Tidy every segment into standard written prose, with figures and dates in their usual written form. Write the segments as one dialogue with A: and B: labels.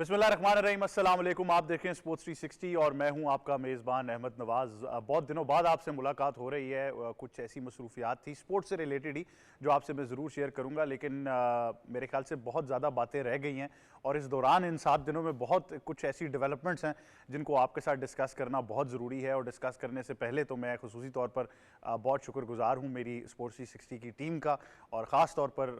A: बिस्मिल्लाहिर्रहमानिर्रहीम, अस्सलाम वालेकुम। आप देख रहे हैं स्पोर्ट्स 360 और मैं हूं आपका मेज़बान अहमद नवाज़। बहुत दिनों बाद आपसे मुलाकात हो रही है। कुछ ऐसी मसरूफियात थी स्पोर्ट्स से रिलेटेड ही जो आपसे मैं ज़रूर शेयर करूंगा, लेकिन मेरे ख्याल से बहुत ज़्यादा बातें रह गई हैं और इस दौरान इन 7 दिनों में बहुत कुछ ऐसी डेवलपमेंट्स हैं जिनको आपके साथ डिस्कस करना बहुत ज़रूरी है। और डिस्कस करने से पहले तो मैं खुसूसी तौर पर बहुत शुक्रगुजार हूँ मेरी स्पोर्ट्स 360 की टीम का, और ख़ास तौर पर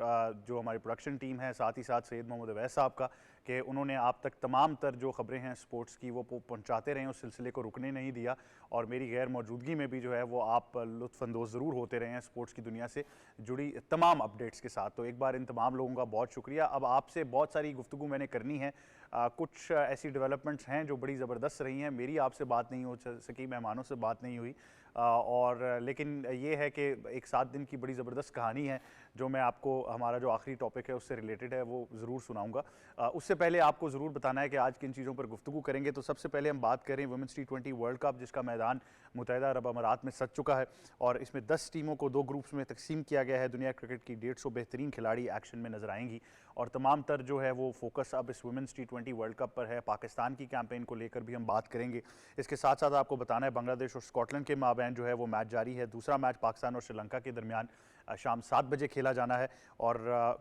A: जो हमारी प्रोडक्शन टीम है, साथ ही साथ सैयद मोहम्मद अवैस साहब का, कि उन्होंने आप तक तमाम तर जो खबरें हैं स्पोर्ट्स की वो पहुंचाते रहे, उस सिलसिले को रुकने नहीं दिया। और मेरी गैर मौजूदगी में भी जो है वो आप लुत्फ़अंदोज़ ज़रूर होते रहे हैं स्पोर्ट्स की दुनिया से जुड़ी तमाम अपडेट्स के साथ। तो एक बार इन तमाम लोगों का बहुत शुक्रिया। अब आपसे बहुत सारी गुफ्तगू मैंने करनी है। कुछ ऐसी डेवलपमेंट्स हैं जो बड़ी ज़बरदस्त रही हैं। मेरी आपसे बात नहीं हो सकी, मेहमानों से बात नहीं हुई, और लेकिन ये है कि एक 7 दिन की बड़ी ज़बरदस्त कहानी है जो मैं आपको, हमारा जो आखिरी टॉपिक है उससे रिलेटेड है, वो ज़रूर सुनाऊंगा। उससे पहले आपको ज़रूर बताना है कि आज किन चीज़ों पर गुफ्तगू करेंगे। तो सबसे पहले हम बात करें वुमेन्स T20 वर्ल्ड कप, जिसका मैदान मुत्तहिदा अरब अमारात में सज चुका है और इसमें 10 टीमों को 2 ग्रुप्स में तकसीम किया गया है। दुनिया क्रिकेट की 150 बेहतरीन खिलाड़ी एक्शन में नजर आएंगी और तमाम तर जो है वो फोकस अब इस वुमेन्स T20 वर्ल्ड कप पर है। पाकिस्तान की कैंपेन को लेकर भी हम बात करेंगे। इसके साथ साथ आपको बताना है बांग्लादेश और स्कॉटलैंड के माबैन जो है वो मैच जारी है। दूसरा मैच पाकिस्तान और श्रीलंका के दरमियान शाम 7 बजे खेला जाना है और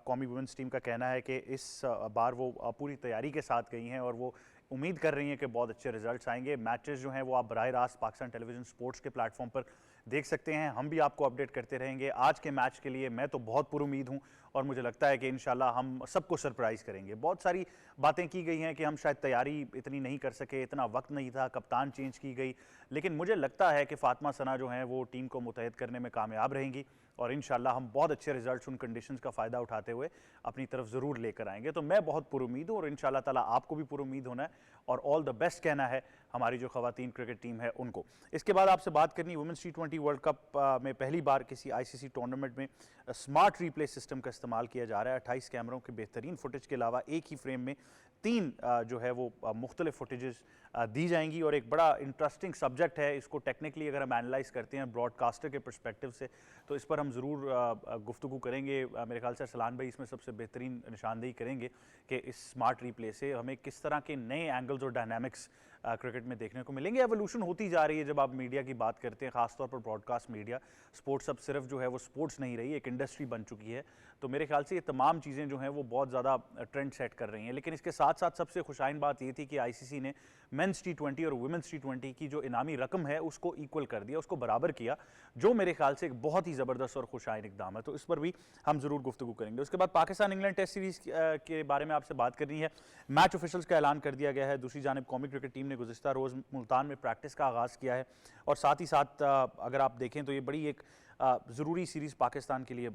A: कौमी वुमेंस टीम का कहना है कि इस बार वो पूरी तैयारी के साथ गई हैं और वो उम्मीद कर रही हैं कि बहुत अच्छे रिजल्ट्स आएंगे। मैचेस जो हैं वो आप बराह रास्त पाकिस्तान टेलीविजन स्पोर्ट्स के प्लेटफॉर्म पर देख सकते हैं। हम भी आपको अपडेट करते रहेंगे। आज के मैच के लिए मैं तो बहुत पुरुमीद हूं और मुझे लगता है कि इंशाल्लाह हम सबको सरप्राइज़ करेंगे। बहुत सारी बातें की गई हैं कि हम शायद तैयारी इतनी नहीं कर सके, इतना वक्त नहीं था, कप्तान चेंज की गई, लेकिन मुझे लगता है कि फातिमा सना जो हैं वो टीम को मुत्तहिद करने में कामयाब रहेंगी और इंशाल्लाह हम बहुत अच्छे रिजल्ट्स उन कंडीशंस का फ़ायदा उठाते हुए अपनी तरफ ज़रूर लेकर आएंगे। तो मैं बहुत पुरुमीद हूँ और इंशाल्लाह ताला आपको भी पुरुमीद होना है और ऑल द बेस्ट कहना है हमारी जो ख़वातीन क्रिकेट टीम है उनको। इसके बाद आपसे बात करनी, वुमेन्स T20 वर्ल्ड कप में पहली बार किसी ICC टूर्नामेंट में स्मार्ट रिप्ले सिस्टम का इस्तेमाल किया जा रहा है। 28 कैमरों के बेहतरीन फुटेज के अलावा एक ही फ्रेम में 3 जो है वो मुख्तलिफ फुटेजेस दी जाएंगी और एक बड़ा इंटरेस्टिंग सब्जेक्ट है। इसको टेक्निकली अगर हम एनालाइज करते हैं ब्रॉडकास्टर के परस्पेक्टिव से तो इस पर हम ज़रूर गुफ्तगू करेंगे। मेरे ख्याल से सलान भाई इसमें सबसे बेहतरीन निशानदेही करेंगे कि इस स्मार्ट रिप्ले से हमें किस तरह के नए एंगल्स और डायनामिक्स क्रिकेट में देखने को मिलेंगे। एवोल्यूशन होती जा रही है जब आप मीडिया की बात करते हैं, खासतौर पर ब्रॉडकास्ट मीडिया। स्पोर्ट्स अब सिर्फ जो है वो स्पोर्ट्स नहीं रही, एक इंडस्ट्री बन चुकी है। तो मेरे ख्याल से ये तमाम चीज़ें जो हैं वो बहुत ज़्यादा ट्रेंड सेट कर रही हैं। लेकिन इसके साथ साथ सबसे खुशाइन बात ये थी कि ICC ने मेंस T20 और वुमेन्स T20 की जो इनामी रकम है उसको इक्वल कर दिया, उसको बराबर किया, जो मेरे ख्याल से एक बहुत ही ज़बरदस्त और खुशाइन इकदाम है। तो इस पर भी हम ज़रूर गुफ्तगू करेंगे। उसके बाद पाकिस्तान इंग्लैंड टेस्ट सीरीज़ के बारे में आपसे बात करनी है। मैच ऑफिशियल्स का ऐलान कर दिया गया है। दूसरी जानिब कौमी क्रिकेट टीम ने गुज़िश्ता रोज़ मुल्तान में प्रैक्टिस का आगाज़ किया है और साथ ही साथ अगर आप देखें तो ये बड़ी एक ज़रूरी सीरीज़ पाकिस्तान के लिए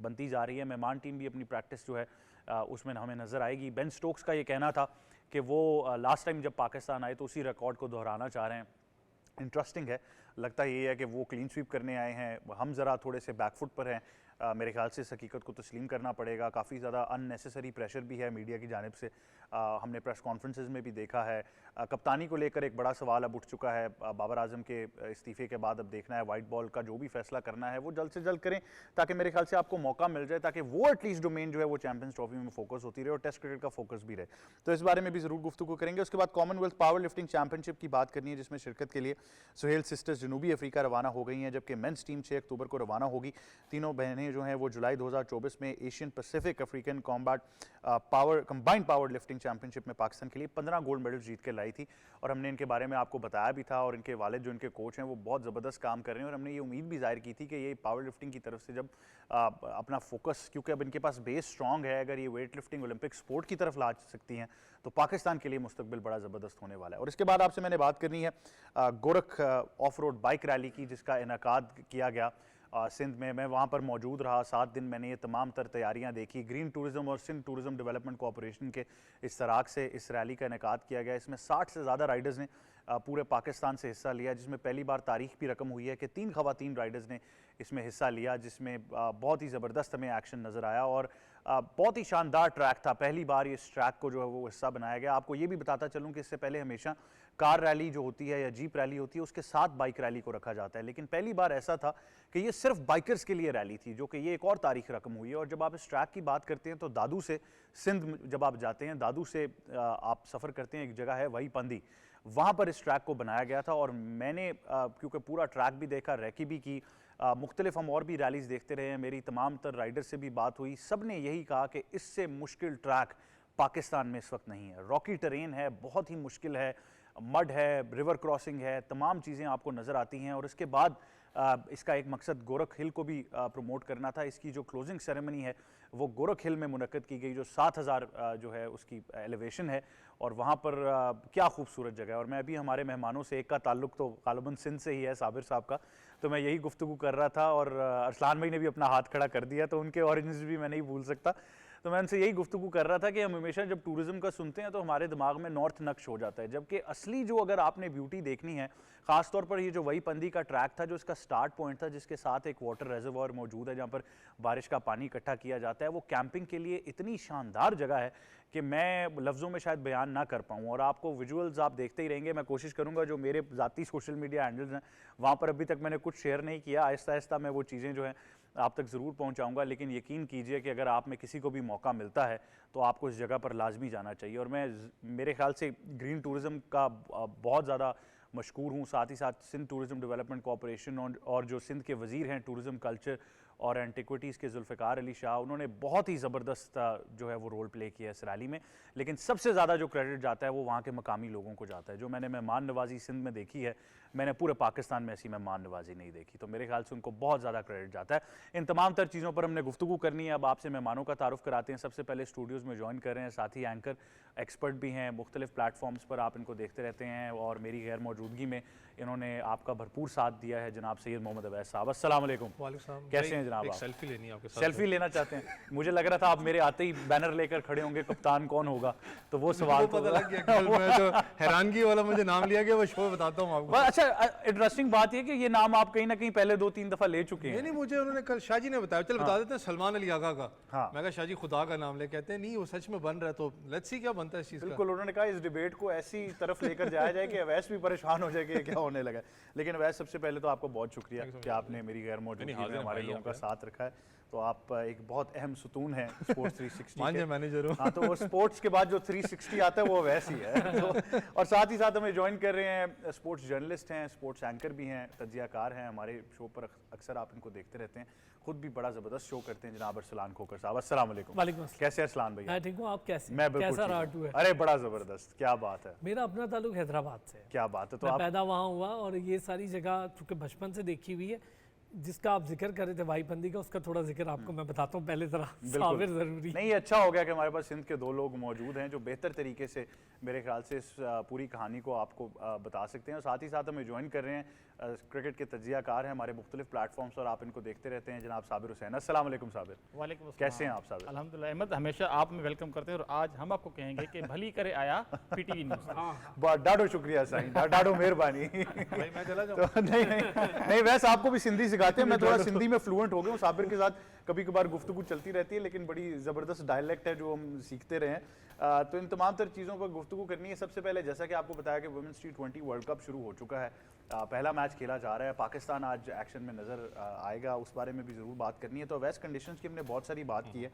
A: बनती जा रही है। मेहमान टीम भी अपनी प्रैक्टिस जो है उसमें हमें नज़र आएगी। बेन स्टोक्स का ये कहना था कि वो लास्ट टाइम जब पाकिस्तान आए तो उसी रिकॉर्ड को दोहराना चाह रहे हैं। इंटरेस्टिंग है, लगता ये है कि वो क्लीन स्वीप करने आए हैं, हम ज़रा थोड़े से बैकफुट पर हैं। मेरे ख्याल से इस हकीकत को तस्लीम करना पड़ेगा। काफ़ी ज़्यादा अननेसेसरी प्रेशर भी है मीडिया की जानिब से। हमने प्रेस कॉन्फ्रेंसेस में भी देखा है। कप्तानी को लेकर एक बड़ा सवाल अब उठ चुका है। बाबर आजम के इस्तीफ़े के बाद अब देखना है वाइट बॉल का जो भी फैसला करना है वो जल्द से जल्द करें, ताकि मेरे ख्याल से आपको मौका मिल जाए, ताकि वो एटलीस्ट डोमेन जो है वो चैंपियंस ट्रॉफी में फोकस होती रहे और टेस्ट क्रिकेट का फोकस भी रहे। तो इस बारे में भी ज़रूर गुफ्तगू करेंगे। उसके बाद कॉमनवेल्थ पावर लिफ्टिंग चैंपियनशिप की बात करनी है, जिसमें शिरकत के लिए सुहेल सिस्टर्स जनूबी अफ्रीका रवाना हो गई हैं, जबकि मेंस टीम 6 अक्टूबर को रवाना होगी। तीनों बहनें जो हैं वो जुलाई 2024 में Asian Pacific African combat power combined power lifting championship में पाकिस्तान के लिए 15 गोल्ड मेडल जीत कर लाई थी और हमने इनके बारे में आपको बताया भी था। और इनके वालिद जो इनके कोच हैं वो बहुत ज़बरदस्त काम कर रहे हैं और हमने ये उम्मीद भी जाहिर की थी कि ये पावर लिफ्टिंग की तरफ से जब अपना फोकस, क्योंकि अब इनके पास बेस स्ट्रॉन्ग है, अगर ये वेट लिफ्टिंग ओलंपिक स्पोर्ट की तरफ ला सकती हैं तो पाकिस्तान के लिए मुस्तकबिल बड़ा ज़बरदस्त होने वाला है। और इसके बाद आपसे मैंने बात करनी है Gorakh of road bike rally की, जिसका इनेकाद किया गया सिंध में। मैं वहाँ पर मौजूद रहा। 7 दिन मैंने ये तमाम तर तैयारियाँ देखी। ग्रीन टूरिज़्म और सिंध टूरिज़्म डेवलपमेंट कॉरपोरेशन के इश्तराक से इस रैली का इनेकाद किया गया। इसमें 60 से ज़्यादा राइडर्स ने पूरे पाकिस्तान से हिस्सा लिया, जिसमें पहली बार तारीख भी रकम हुई है कि 3 ख़वातीन राइडर्स ने इसमें हिस्सा लिया, जिसमें बहुत ही ज़बरदस्त हमें एक्शन नज़र आया। और बहुत ही शानदार ट्रैक था, पहली बार इस ट्रैक को जो है वो हिस्सा बनाया गया। आपको ये भी बताता चलूँ कि इससे पहले हमेशा कार रैली जो होती है या जीप रैली होती है उसके साथ बाइक रैली को रखा जाता है, लेकिन पहली बार ऐसा था कि ये सिर्फ बाइकर्स के लिए रैली थी, जो कि ये एक और तारीख रकम हुई है। और जब आप इस ट्रैक की बात करते हैं तो दादू से सिंध जब आप जाते हैं, दादू से आप सफ़र करते हैं, एक जगह है वही पंदी, वहाँ पर इस ट्रैक को बनाया गया था। और मैंने क्योंकि पूरा ट्रैक भी देखा, रैकी भी की, मुख्तलिफ हम और भी रैलीज देखते रहे हैं, मेरी तमाम तर राइडर से भी बात हुई, सब ने यही कहा कि इससे मुश्किल ट्रैक पाकिस्तान में इस वक्त नहीं है। रॉकी टेरेन है, बहुत ही मुश्किल है, मड है, रिवर क्रॉसिंग है, तमाम चीज़ें आपको नज़र आती हैं। और इसके बाद इसका एक मकसद गोरख हिल को भी प्रमोट करना था। इसकी जो क्लोजिंग सेरेमनी है वो गोरख हिल में मुनक्कद की गई, जो 7000 जो है उसकी एलिवेशन है, और वहाँ पर क्या खूबसूरत जगह है। और मैं अभी हमारे मेहमानों से एक का ताल्लुक तो गालिबन सिंध से ही है, साबिर साहब का, तो मैं यही गुफ्तगू कर रहा था। और अरसलान भाई ने भी अपना हाथ खड़ा कर दिया, तो उनके ऑरिजिन्स भी मैं नहीं भूल सकता। तो मैं उनसे यही गुफ्तगू कर रहा था कि हम हमेशा जब टूरिज्म का सुनते हैं तो हमारे दिमाग में नॉर्थ नक्श हो जाता है, जबकि असली जो अगर आपने ब्यूटी देखनी है, ख़ासतौर पर ये जो वही पंदी का ट्रैक था, जो इसका स्टार्ट पॉइंट था, जिसके साथ एक वाटर रेजर्वॉयर मौजूद है जहाँ पर बारिश का पानी इकट्ठा किया जाता है, वो कैंपिंग के लिए इतनी शानदार जगह है कि मैं लफ्ज़ों में शायद बयान ना कर पाऊँ। और आपको विजुअल्स आप देखते ही रहेंगे। मैं कोशिश करूँगा जो मेरे ज़ाती सोशल मीडिया हैंडल्स हैं वहाँ पर अभी तक मैंने कुछ शेयर नहीं किया, आहिस्ता आहिस्ता मैं वो चीज़ें जो हैं आप तक ज़रूर पहुंचाऊंगा। लेकिन यकीन कीजिए कि अगर आप में किसी को भी मौका मिलता है तो आपको इस जगह पर लाजमी जाना चाहिए। और मैं मेरे ख्याल से ग्रीन टूरिज़म का बहुत ज़्यादा मशकूर हूँ, साथ ही साथ सिंध टूरिज़म डेवलपमेंट कॉरपोरेशन और जो सिंध के वज़ीर हैं टूरिज़म, कल्चर और एंटिक्विटीज़ के जुल्फ़िकार अली शाह, उन्होंने बहुत ही ज़बरदस्त जो है वो रोल प्ले किया इस रैली में। लेकिन सबसे ज़्यादा जो क्रेडिट जाता है वो वहाँ के मकामी लोगों को जाता है। जो मैंने मेहमान नवाजी सिंध में देखी है, मैंने पूरे पाकिस्तान में ऐसी मेहमान नवाजी नहीं देखी, तो मेरे ख्याल से उनको बहुत ज़्यादा क्रेडिट जाता है। इन तमाम तर चीज़ों पर हमने गुफ्तगू करनी है। अब आपसे मेहमानों का तारुफ कराते हैं। सबसे पहले स्टूडियोज़ में ज्वाइन कर रहे हैं साथ ही एंकर एक्सपर्ट भी हैं, मुख्तलिफ प्लेटफॉर्म्स पर आप इनको देखते रहते हैं, और मेरी गैर मौजूदगी में इन्होंने आपका भरपूर साथ दिया है। जनाब सैयद मोहम्मद अवैस साहब, अस्सलाम वालेकुम। कैसे हैं जनाब? आप
B: सेल्फी लेनी है आपके साथ?
A: सेल्फी लेना चाहते हैं? मुझे लग रहा था आप मेरे आते ही बैनर लेकर खड़े होंगे, कप्तान कौन होगा, तो वो सवाल
B: पता लग गया। कल मैं तो हैरानगी वाला मुझे नाम लिया गया, वो शो बताता हूँ आपको।
A: अच्छा, इंटरेस्टिंग बात ये कि ये नाम आप कहीं ना कहीं पहले 2-3 दफा ले चुके हैं।
B: नहीं, मुझे उन्होंने कल शाहजी ने बताया, चल बता देते हैं, सलमान अली आगा का।
A: हाँ।
B: मैं कहा शाहजी खुदा का नाम ले, कहते हैं नहीं वो सच में बन रहा है, तो लेट्स सी क्या बनता है इस चीज़ का।
A: बिल्कुल, उन्होंने कहा इस डिबेट को ऐसी तरफ लेकर जाया जाए कि अवैस भी परेशान हो जाए कि क्या होने लगा। लेकिन अवैस, सबसे पहले तो आपको बहुत शुक्रिया कि आपने मेरी गैर मौजूदगी में हमारे लोगों का साथ रखा है। तो आप एक बहुत अहम सुतून है स्पोर्ट्स 360 के।
B: मैनेजर हूँ।
A: हाँ, तो वो स्पोर्ट्स के बाद जो 360 आता है वो वैसे ही है। तो और साथ ही साथ हमें ज्वाइन कर रहे हैं स्पोर्ट्स जर्नलिस्ट हैं, स्पोर्ट्स एंकर भी हैं, तज्जियाकार हैं। हमारे शो पर अक्सर आप इनको देखते रहते हैं, खुद भी बड़ा ज़बरदस्त शो करते हैं, जनाब अरसलान खोकर साहब। अस्सलाम वालेकुम।
C: वालेकुम अस्सलाम।
A: कैसे अरसलान भैया?
C: मैं ठीक हूँ, आप कैसे?
A: मैं बिल्कुल
C: कैसा
A: ठीक
C: रहा
A: हूँ।
C: टूर?
A: अरे बड़ा ज़बरदस्त, क्या बात है।
C: मेरा अपना ताल्लुक हैदराबाद से है।
A: क्या बात है। तो
C: मैं
A: आप
C: पैदा वहाँ हुआ और ये सारी जगह चूँकि बचपन से देखी हुई है। जिसका आप जिक्र कर रहे थे वाईपंदी का, उसका थोड़ा जिक्र आपको मैं बताता हूँ पहले ज़रा, साबिर ज़रूरी।
A: नहीं, अच्छा हो गया कि हमारे पास सिंध के दो लोग मौजूद हैं जो बेहतर तरीके से मेरे ख्याल से इस पूरी कहानी को आपको बता सकते हैं। और साथ ही साथ हमें ज्वाइन कर रहे हैं क्रिकेट के तज्जियाकार हैं हमारे मुख्तलिफ प्लेटफॉर्म्स और आप इनको देखते रहते हैं, जनाब साबिर हुसैन। अस्सलाम वालेकुम साबिर।
D: वालेकुम अस्सलाम।
A: कैसे हैं आप साबिर?
D: अल्हम्दुलिल्लाह अहमद, हमेशा आप में वेलकम करते हैं और आज हम आपको कहेंगे कि भली करे आया पीटीवी न्यूज़।
A: डाडो शुक्रिया साईं, डाडो मेहरबानी।
B: भाई मैं चला जाऊँ?
A: तो नहीं वैसे आपको भी सिंधी सिखाते हैं, मैं थोड़ा सिंधी में फ्लुएंट हो गया हूँ। साबिर के साथ कभी कभार गुफ्तगू चलती रहती है, लेकिन बड़ी ज़बरदस्त डायलेक्ट है जो हम सीखते रहे हैं। तो इन तमाम तर चीज़ों पर गुफ्तगू करनी है। सबसे पहले जैसा कि आपको बताया कि वुमेन्स T20 वर्ल्ड कप शुरू हो चुका है, पहला मैच खेला जा रहा है, पाकिस्तान आज एक्शन में नज़र आएगा, उस बारे में भी ज़रूर बात करनी है। तो वेस्ट कंडीशंस की हमने बहुत सारी बात की है।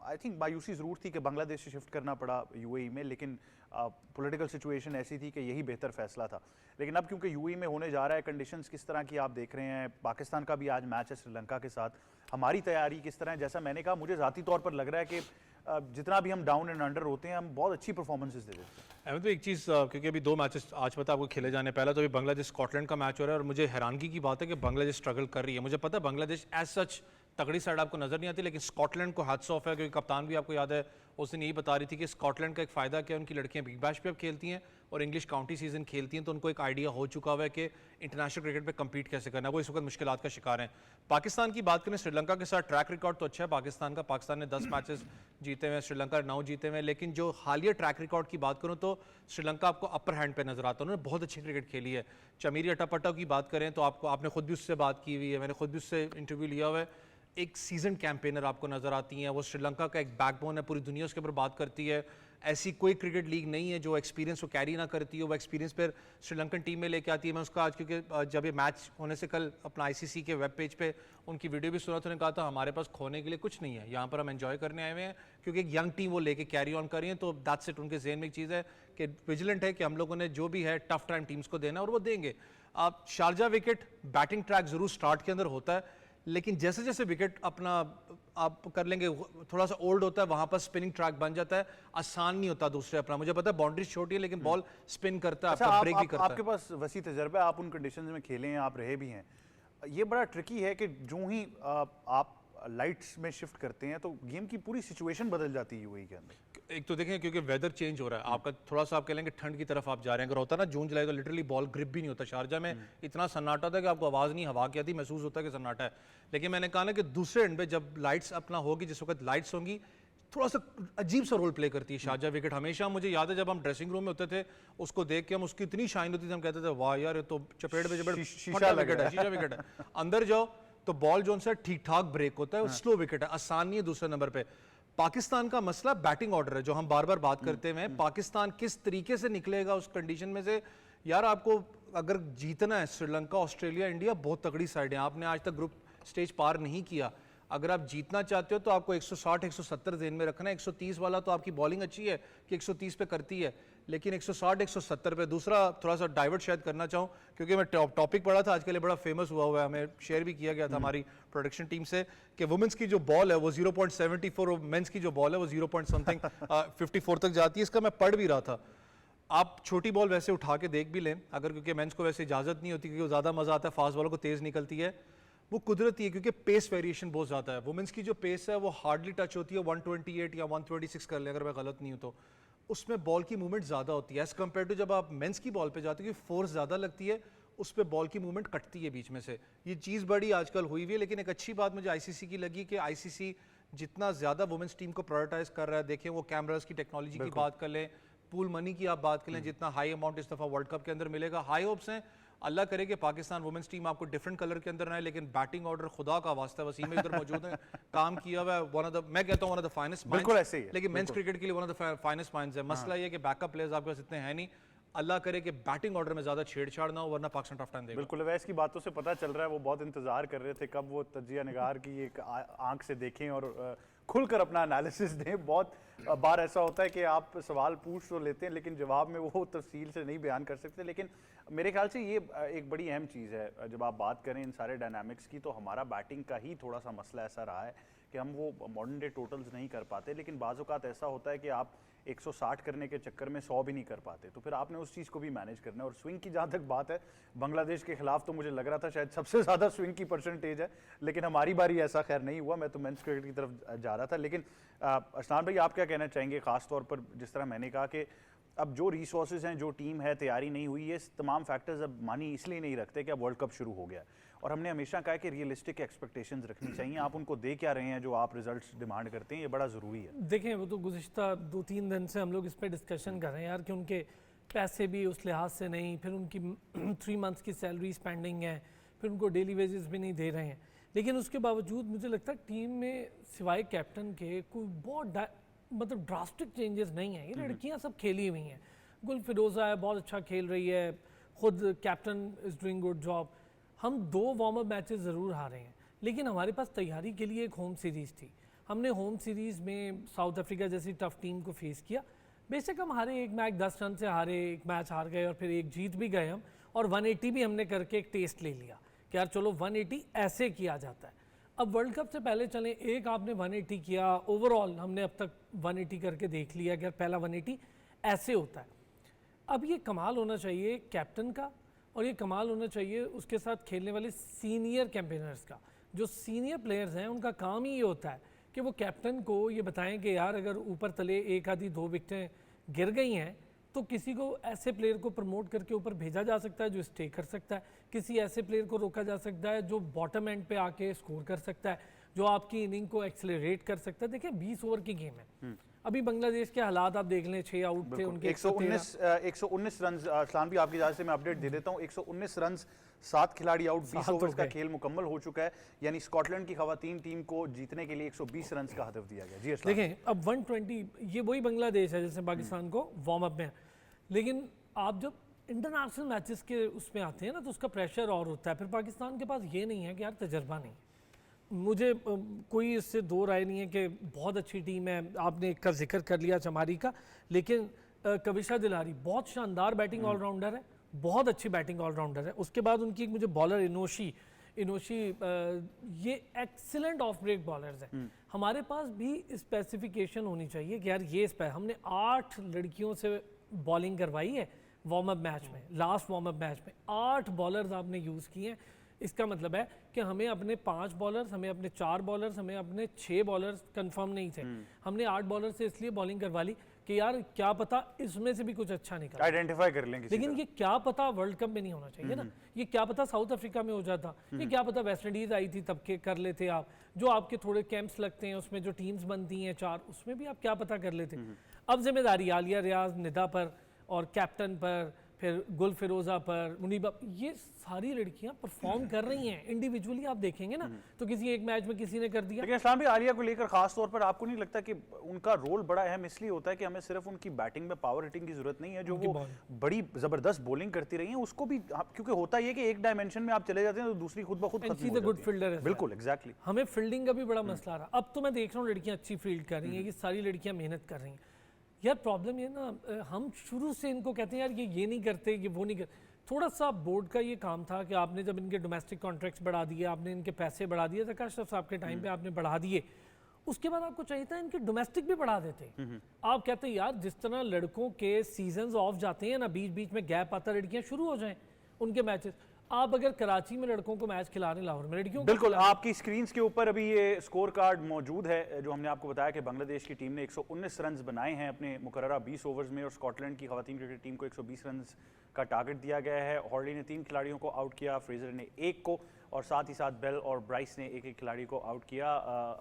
A: आई थिंक मायूसी ज़रूर थी कि बांग्लादेश से शिफ्ट करना पड़ा UAE में, लेकिन पॉलिटिकल सिचुएशन ऐसी थी कि यही बेहतर फैसला था। लेकिन अब क्योंकि UAE में होने जा रहा है, कंडीशंस किस तरह की आप देख रहे हैं? पाकिस्तान का भी आज मैच है श्रीलंका के साथ, हमारी तैयारी किस तरह है? जैसा मैंने कहा, मुझे ज़ाती तौर पर लग रहा है कि जितना भी हम डाउन एंड अंडर होते हैं, हम बहुत अच्छी परफॉर्मेंसेस दे देते हैं।
B: अहमद तो एक चीज़, क्योंकि अभी 2 मैचेस आज पता आपको खेले जाने, पहला तो अभी बांग्लादेश स्कॉटलैंड का मैच हो रहा है और मुझे हैरानगी की बात है कि बांग्लादेश स्ट्रगल कर रही है। मुझे पता है बांग्लादेश एज सच तगड़ी साइड आपको नजर नहीं आती, लेकिन स्कॉटलैंड को हैट्स ऑफ है, क्योंकि कप्तान भी आपको याद है उस दिन यही बता रही थी कि स्कॉटलैंड का एक फ़ायदा क्या है, उनकी लड़कियां बिग बैश पे अब खेलती हैं और इंग्लिश काउंटी सीजन खेलती हैं, तो उनको एक आइडिया हो चुका हुआ है कि इंटरनेशनल क्रिकेट पे compete कैसे करना है। वो इस वक्त मुश्किलात का शिकार हैं। पाकिस्तान की बात करें, श्रीलंका के साथ ट्रैक रिकॉर्ड तो अच्छा है पाकिस्तान ने 10 मैचेस जीते हुए, श्रीलंका 9 जीते हुए, लेकिन जो हालिया ट्रैक रिकॉर्ड की बात करूँ तो श्रीलंका आपको अपर हैंड पे नजर आता है। उन्होंने बहुत अच्छी क्रिकेट खेली है। चमीरी अटापट्टा की बात करें तो आपने खुद भी उससे बात की हुई है, मैंने खुद भी उससे इंटरव्यू लिया हुआ है। एक सीजन कैंपेनर आपको नजर आती हैं, वो श्रीलंका का एक बैकबोन है, पूरी दुनिया उसके ऊपर बात करती है। ऐसी कोई क्रिकेट लीग नहीं है जो एक्सपीरियंस को कैरी ना करती हो, वो एक्सपीरियंस फिर श्रीलंकन टीम में लेके आती है। मैं उसका आज, क्योंकि जब ये मैच होने से कल अपना आईसीसी के वेब पेज पे उनकी वीडियो भी सुना, तो उन्होंने कहा था हमारे पास खोने के लिए कुछ नहीं है, यहाँ पर हम एंजॉय करने आए हुए हैं, क्योंकि एक यंग टीम वो लेके कैरी ऑन कर रही है। तो दैट्स इट, उनके जहन में एक चीज़ है कि विजिलेंट है कि हम लोगों ने जो भी है टफ टाइम टीम्स को देना है और वो देंगे। आप शारजा विकेट बैटिंग ट्रैक जरूर स्टार्ट के अंदर होता है, लेकिन जैसे जैसे विकेट अपना आप कर लेंगे, थोड़ा सा ओल्ड होता है, वहां पर स्पिनिंग ट्रैक बन जाता है, आसान नहीं होता दूसरे अपना। मुझे पता है बाउंड्रीज छोटी है लेकिन बॉल स्पिन करता है,
A: अच्छा,
B: आपका ब्रेक भी करता
A: आपके पास वसी तजर्बा है, आप उन कंडीशंस में खेले हैं, आप रहे भी हैं। ये बड़ा ट्रिकी है कि जो ही आप लाइट्स में शिफ्ट करते हैं तो गेम की पूरी सिचुएशन बदल जाती है यूएई के अंदर।
B: एक तो देखें क्योंकि वेदर चेंज हो रहा है, आपका थोड़ा सा आप कह लेंगे ठंड की तरफ आप जा रहे हैं। अगर होता ना जून जुलाई तो लिटरली बॉल ग्रिप भी नहीं होता। शारजा में इतना सन्नाटा था कि आपको आवाज़ नहीं, हवा की आती, महसूस होता है कि सन्नाटा है। लेकिन मैंने कहा ना कि दूसरे एंड पे जब लाइट्स अपना होगी, जिस वक्त लाइट्स होंगी, थोड़ा सा अजीब सा रोल प्ले करती है शारजा विकेट। हमेशा मुझे याद है जब हम ड्रेसिंग रूम में होते थे, उसको देख के हम, उसकी इतनी शाइन होती थी, हम कहते थे वाह यार ये तो चपेट पे चपेट
A: शीशा
B: विकेट है, शीशा विकेट है। अंदर जाओ तो बॉल जो है ठीक ठाक ब्रेक होता है, स्लो विकेट है, आसान नहीं है। दूसरे नंबर पे पाकिस्तान का मसला बैटिंग ऑर्डर है, जो हम बार बार बात करते हैं। पाकिस्तान किस तरीके से निकलेगा उस कंडीशन में से? यार आपको अगर जीतना है, श्रीलंका, ऑस्ट्रेलिया, इंडिया बहुत तगड़ी साइड है, आपने आज तक ग्रुप स्टेज पार नहीं किया। अगर आप जीतना चाहते हो तो आपको 160 170 जेन में रखना है। 130 वाला तो आपकी बॉलिंग अच्छी है कि 130 पे करती है, लेकिन 160 170 पे। दूसरा थोड़ा सा डाइवर्ट शायद करना चाहूँ, क्योंकि मैं टॉपिक पढ़ा था आज के लिए, बड़ा फेमस हुआ है, हमें शेयर भी किया गया था हमारी प्रोडक्शन टीम से, कि वुमेंस की जो बॉल है वो 0.74 और मेंस की जो बॉल है वो 0.54 तक जाती है। इसका मैं पढ़ भी रहा था। आप छोटी बॉल वैसे उठा के देख भी लें अगर, क्योंकि मेंस को वैसे इजाजत नहीं होती, क्योंकि ज़्यादा मजा आता है, फास्ट बॉलों को तेज निकलती है, वो कुदरती है, क्योंकि पेस वेरिएशन बहुत ज़्यादा है। वुमेंस की जो पेस है वो हार्डली टच होती है 128 या 126 कर ले अगर मैं गलत नहीं हूँ तो। उसमें बॉल की मूवमेंट ज़्यादा होती है एज़ कम्पेयर टू जब आप मेंस की बॉल पे जाते हो, क्योंकि फोर्स ज़्यादा लगती है, उस पर बॉल की मूवमेंट कटती है बीच में से। ये चीज़ बड़ी आजकल हुई हुई है। लेकिन एक अच्छी बात मुझे आईसीसी की लगी कि आईसीसी जितना ज़्यादा वुमेंस टीम को प्रायोरिटाइज कर रहा है, देखें वो कैमरास की टेक्नोलॉजी की बात कर लें, पूल मनी की आप बात करें, जितना हाई अमाउंट इस दफ़ा वर्ल्ड कप के अंदर मिलेगा, हाई होप्स हैं। अल्लाह करे कि पाकिस्तान वुमेंस टीम आपको डिफरेंट कलर के अंदर आए, लेकिन बैटिंग ऑर्डर खुदा का वास्ता, वसीम इधर मौजूद है, काम किया हुआ है, वन ऑफ द, मैं कहता हूं वन ऑफ द फाइनेस्ट
A: बिल्कुल ऐसे ही है,
B: लेकिन मेंस क्रिकेट के लिए one of the finest minds है। मसला ये कि बैकअप प्लेयर्स आपके पास इतने हैं नहीं। अल्लाह करे कि बैटिंग ऑर्डर में ज्यादा छेड़छाड़ ना हो, वरना पाकिस्तान टफ टाइम देगा।
A: बिल्कुल, अवैस की बातों से पता चल रहा है वो बहुत इंतजार कर रहे थे कब वो तजिया निगार की एक आंख से देखें और खुलकर अपना एनालिसिस दें। बहुत बार ऐसा होता है कि आप सवाल पूछ तो लेते हैं लेकिन जवाब में वो तफसील से नहीं बयान कर सकते। लेकिन मेरे ख्याल से ये एक बड़ी अहम चीज़ है जब आप बात करें इन सारे डायनामिक्स की, तो हमारा बैटिंग का ही थोड़ा सा मसला ऐसा रहा है कि हम वो मॉडर्न डे टोटल्स नहीं कर पाते। लेकिन बाज़ औक़ात ऐसा होता है कि आप 160 करने के चक्कर में 100 भी नहीं कर पाते, तो फिर आपने उस चीज़ को भी मैनेज करना है। और स्विंग की जहाँ तक बात है, बांग्लादेश के खिलाफ तो मुझे लग रहा था शायद सबसे ज़्यादा स्विंग की परसेंटेज है, लेकिन हमारी बारी ऐसा खैर नहीं हुआ। मैं तो मेंस क्रिकेट की तरफ जा रहा था। लेकिन अशनान भाई, आप क्या कहना चाहेंगे, ख़ास तौर पर जिस तरह मैंने कहा कि अब जो रिसोर्सेज हैं, जो टीम है, तैयारी नहीं हुई, ये तमाम फैक्टर्स अब मानी इसलिए नहीं रखते कि अब वर्ल्ड कप शुरू हो गया है। और हमने हमेशा कहा कि रियलिस्टिक एक्सपेक्टेशंस रखनी चाहिए। आप उनको दे क्या रहे हैं जो आप रिजल्ट्स डिमांड करते हैं, ये बड़ा ज़रूरी है।
C: देखें, वो तो गुज़िश्ता 2-3 दिन से हम लोग इस पर डिस्कशन कर रहे हैं यार, कि उनके पैसे भी उस लिहाज से नहीं, फिर उनकी 3 मंथ्स की सैलरी पेंडिंग है, फिर उनको डेली वेजेस भी नहीं दे रहे हैं। लेकिन उसके बावजूद मुझे लगता है टीम में सिवाय कैप्टन के कोई बहुत मतलब ड्रास्टिक चेंजेस नहीं है। ये लड़कियां सब खेली हुई हैं। गुल फिरोज़ा है, बहुत अच्छा खेल रही है, खुद captain is doing good job. हम 2 वार्म अप मैचेस ज़रूर हारे हैं, लेकिन हमारे पास तैयारी के लिए एक होम सीरीज़ थी। हमने होम सीरीज़ में साउथ अफ्रीका जैसी टफ टीम को फेस किया। बेशक हम हारे, एक मैच 10 रन से हारे, एक मैच हार गए और फिर एक जीत भी गए हम, और 180 भी हमने करके एक टेस्ट ले लिया कि यार चलो 180 ऐसे किया जाता है। अब वर्ल्ड कप से पहले चलें, एक आपने 180 किया, ओवरऑल हमने अब तक 180 करके देख लिया कि यार पहला 180 ऐसे होता है। अब ये कमाल होना चाहिए कैप्टन का, और ये कमाल होना चाहिए उसके साथ खेलने वाले सीनियर कैंपेनर्स का। जो सीनियर प्लेयर्स हैं उनका काम ही ये होता है कि वो कैप्टन को ये बताएं कि यार अगर ऊपर तले 1 आधी 2 विकेटें गिर गई हैं तो किसी को ऐसे प्लेयर को प्रमोट करके ऊपर भेजा जा सकता है जो स्टे कर सकता है, किसी ऐसे प्लेयर को रोका जा सकता है जो बॉटम एंड पे आके स्कोर कर सकता है, जो आपकी इनिंग को एक्सेलरेट कर सकता है। देखिए 20 ओवर की गेम है, अभी बांग्लादेश के हालात आप देख लें, 6 आउट थे उनके,
A: 119 रन। सलाम भी आपकी इजाजत से मैं अपडेट दे देता हूं। 119 रन, 7 खिलाड़ी आउट, 20 ओवर्स का खेल मुकम्मल हो चुका है। यानी स्कॉटलैंड की खवातीन टीम को जीतने के लिए 120 रन का हदफ दिया गया। जी अस्सलाम।
C: देखें अब 120, ये वही बांग्लादेश है जैसे पाकिस्तान को वार्म अप में, लेकिन आप जब इंटरनेशनल मैचेस के उसमें आते हैं ना तो उसका प्रेशर और होता है। फिर पाकिस्तान के पास ये नहीं है कि यार तजर्बा नहीं। मुझे कोई इससे दो राय नहीं है कि बहुत अच्छी टीम है, आपने एक का जिक्र कर लिया चमारी का, लेकिन कविशा दिलारी बहुत शानदार बैटिंग ऑलराउंडर है, बहुत अच्छी बैटिंग ऑलराउंडर है। उसके बाद उनकी एक मुझे बॉलर इनोशी ये एक्सीलेंट ऑफ ब्रेक बॉलर्स हैं। हमारे पास भी स्पेसिफिकेशन होनी चाहिए कि यार ये हमने 8 लड़कियों से बॉलिंग करवाई है वार्म अप मैच में, लास्ट वार्म अप मैच में 8 बॉलर्स आपने यूज़ किए हैं। इसका मतलब है कि हमें अपने 5 बॉलर्स, हमें अपने 4 बॉलर्स, हमें अपने 6 बॉलर्स कंफर्म नहीं थे। हमने 8 बॉलर से इसलिए बॉलिंग करवा ली कि यार क्या पता इसमें से भी कुछ अच्छा निकला,
A: आइडेंटिफाई कर लेंगे।
C: लेकिन ये क्या पता वर्ल्ड कप में नहीं होना चाहिए ना, ये क्या पता साउथ अफ्रीका में हो जाता, ये क्या पता वेस्ट इंडीज आई थी तब के कर लेते आप, जो आपके थोड़े कैंप्स लगते हैं उसमें जो टीम्स बनती हैं 4, उसमें भी आप क्या पता कर लेते। अब जिम्मेदारी आलिया रियाज, निदा पर और कैप्टन पर, फिर गुल फिरोजा पर, मुनीबा, ये सारी लड़कियां परफॉर्म कर रही हैं। इंडिविजुअली आप देखेंगे ना तो किसी एक मैच में किसी ने कर दिया।
A: लेकिन इस्लाम भी आलिया को लेकर खास तौर पर आपको नहीं लगता कि उनका रोल बड़ा अहम इसलिए होता है कि हमें सिर्फ उनकी बैटिंग में पावर हिटिंग की जरूरत नहीं है, जो वो बड़ी जबरदस्त बॉलिंग करती रही है उसको भी, क्योंकि होता है कि एक डायमेंशन में आप चले जाते हैं तो दूसरी खुद ब खुद खत्म हो
C: गुड
A: जाती है।
C: फील्डर है।
A: बिल्कुल एग्जैक्टली।
C: हमें फील्डिंग का भी बड़ा मसला आ रहा। अब तो मैं देख रहा हूँ लड़कियां अच्छी फील्ड कर रही हैं, ये सारी लड़कियां मेहनत कर रही हैं। यार प्रॉब्लम ये ना, हम शुरू से इनको कहते हैं यार ये नहीं करते, ये वो नहीं करते। थोड़ा सा बोर्ड का ये काम था कि आपने जब इनके डोमेस्टिक कॉन्ट्रैक्ट्स बढ़ा दिए, आपने इनके पैसे बढ़ा दिए, जका अशरफ साहब के टाइम पे आपने बढ़ा दिए, उसके बाद आपको चाहिए था इनके डोमेस्टिक भी बढ़ा देते। आप कहते यार जिस तरह लड़कों के सीजन्स ऑफ जाते हैं ना, बीच बीच में गैप आता, लड़कियां शुरू हो जाएं उनके मैचेस। आप अगर कराची में लड़कों को मैच खिला रहे हैं, लाहौर में लड़कियों को,
A: बिल्कुल आपकी स्क्रीन्स के ऊपर अभी ये स्कोर कार्ड मौजूद है जो हमने आपको बताया कि बांग्लादेश की टीम ने 119 रन बनाए हैं अपने मुकर्ररा 20 ओवर्स में, और स्कॉटलैंड की खवातीन क्रिकेट टीम को 120 रन का टारगेट दिया गया है। हॉर्ली ने 3 खिलाड़ियों को आउट किया, फ्रेजर ने 1 को, और साथ ही साथ बेल और ब्राइस ने एक खिलाड़ी को आउट किया।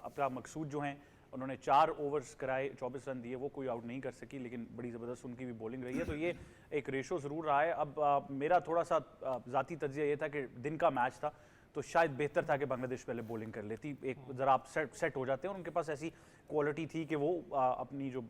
A: अपना मकसूद जो हैं उन्होंने 4 ओवर्स कराए, 24 रन दिए, वो कोई आउट नहीं कर सकी, लेकिन बड़ी ज़बरदस्त उनकी भी बॉलिंग रही है। तो ये एक रेशो ज़रूर रहा है। अब मेरा थोड़ा सा ज़ाती तज्जिया ये था कि दिन का मैच था तो शायद बेहतर था कि बांग्लादेश पहले बॉलिंग कर लेती, एक ज़रा आप सेट हो जाते हैं, और उनके पास ऐसी क्वालिटी थी कि वो अपनी जो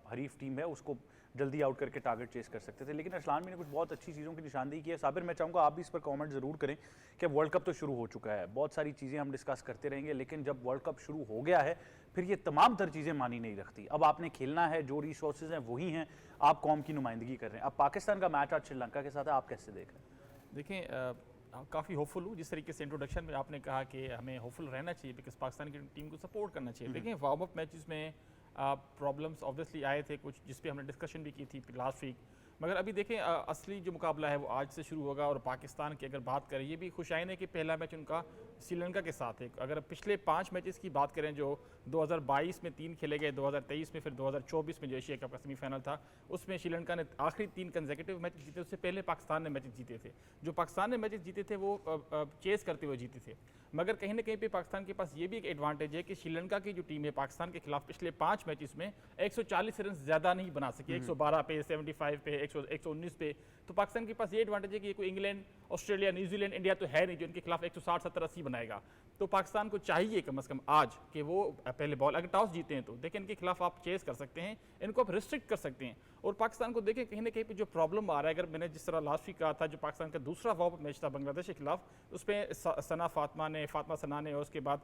A: हरीफ टीम है उसको जल्दी आउट करके टारगेट चेस कर सकते थे। लेकिन असलान ने कुछ बहुत अच्छी चीज़ों की निशानदेही की है। साबिर, मैं चाहूँगा आप भी इस पर कमेंट ज़रूर करें कि वर्ल्ड कप तो शुरू हो चुका है, बहुत सारी चीज़ें हम डिस्कस करते रहेंगे, लेकिन जब वर्ल्ड कप शुरू हो गया है फिर ये तमाम तर चीज़ें मानी नहीं रखती। अब आपने खेलना है, जो रिसोर्सेज हैं वही हैं, आप कौम की नुमाइंदगी कर रहे हैं। अब पाकिस्तान का मैच आज श्रीलंका के साथ है, आप कैसे देख रहे हैं?
D: देखें, काफ़ी होपफुल हूँ। जिस तरीके से इंट्रोडक्शन में आपने कहा कि हमें होपफुल रहना चाहिए बिकॉज पाकिस्तान की टीम को सपोर्ट करना चाहिए। देखें, वार्म अप मैचेस में प्रॉब्लम्स ऑब्वियसली आए थे कुछ, जिस पे हमने डिस्कशन भी की थी लास्ट वीक, मगर अभी देखें असली जो मुकाबला है वो आज से शुरू होगा। और पाकिस्तान की अगर बात करें, ये भी खुशाइन है कि पहला मैच उनका श्रीलंका के साथ है। अगर पिछले 5 मैचेस की बात करें जो 2022 में 3 खेले गए, 2023 में, फिर 2024 में जो एशिया कप का सेमीफाइनल था उसमें श्रीलंका ने आखिरी 3 कंसेक्यूटिव मैच जीते, उससे पहले पाकिस्तान ने मैचेस जीते थे। जो पाकिस्तान ने मैचेस जीते थे वो चेस करते हुए जीते थे, मगर कहीं ना कहीं पे पाकिस्तान के पास ये भी एक एडवांटेज है कि श्रीलंका की जो टीम है पाकिस्तान के खिलाफ पिछले 5 मैचेस में 140 रन ज़्यादा नहीं बना सकी, 112 पे, 75 पे, 119 पे। तो पाकिस्तान के पास ये एडवांटेज है कि कोई इंग्लैंड, ऑस्ट्रेलिया, न्यूजीलैंड, इंडिया तो है नहीं जो इनके खिलाफ 160, 70, 80 बनाएगा। तो पाकिस्तान को चाहिए कम से कम आज कि वो पहले बॉल, अगर टॉस जीते हैं तो देखिए इनके खिलाफ आप चेस कर सकते हैं, इनको आप रिस्ट्रिक्ट कर सकते हैं। और पाकिस्तान को देखें कहीं ना कहीं पे जो प्रॉब्लम आ रहा है, अगर मैंने जिस तरह लास्ट वीक कहा था, जो पाकिस्तान का दूसरा वार्म मैच था बांग्लादेश के खिलाफ, उसमें फातिमा सना ने और उसके बाद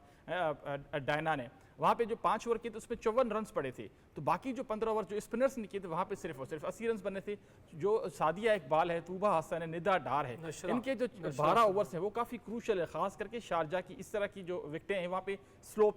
D: डायना ने, वहाँ पे जो 5 ओवर किए थे उसमें 54 रन पड़े थे। तो बाकी जो 15 ओवर जो स्पिनर्स ने किए थे वहाँ पे सिर्फ 80 रन बने थे। जो सादिया इकबाल है, तूबा हसन है, निदा डार है, इनके जो 12 ओवर्स हैं वो काफ़ी क्रूशल है। खास करके शारजा की इस तरह की जो विकेटें हैं वहाँ पे स्लो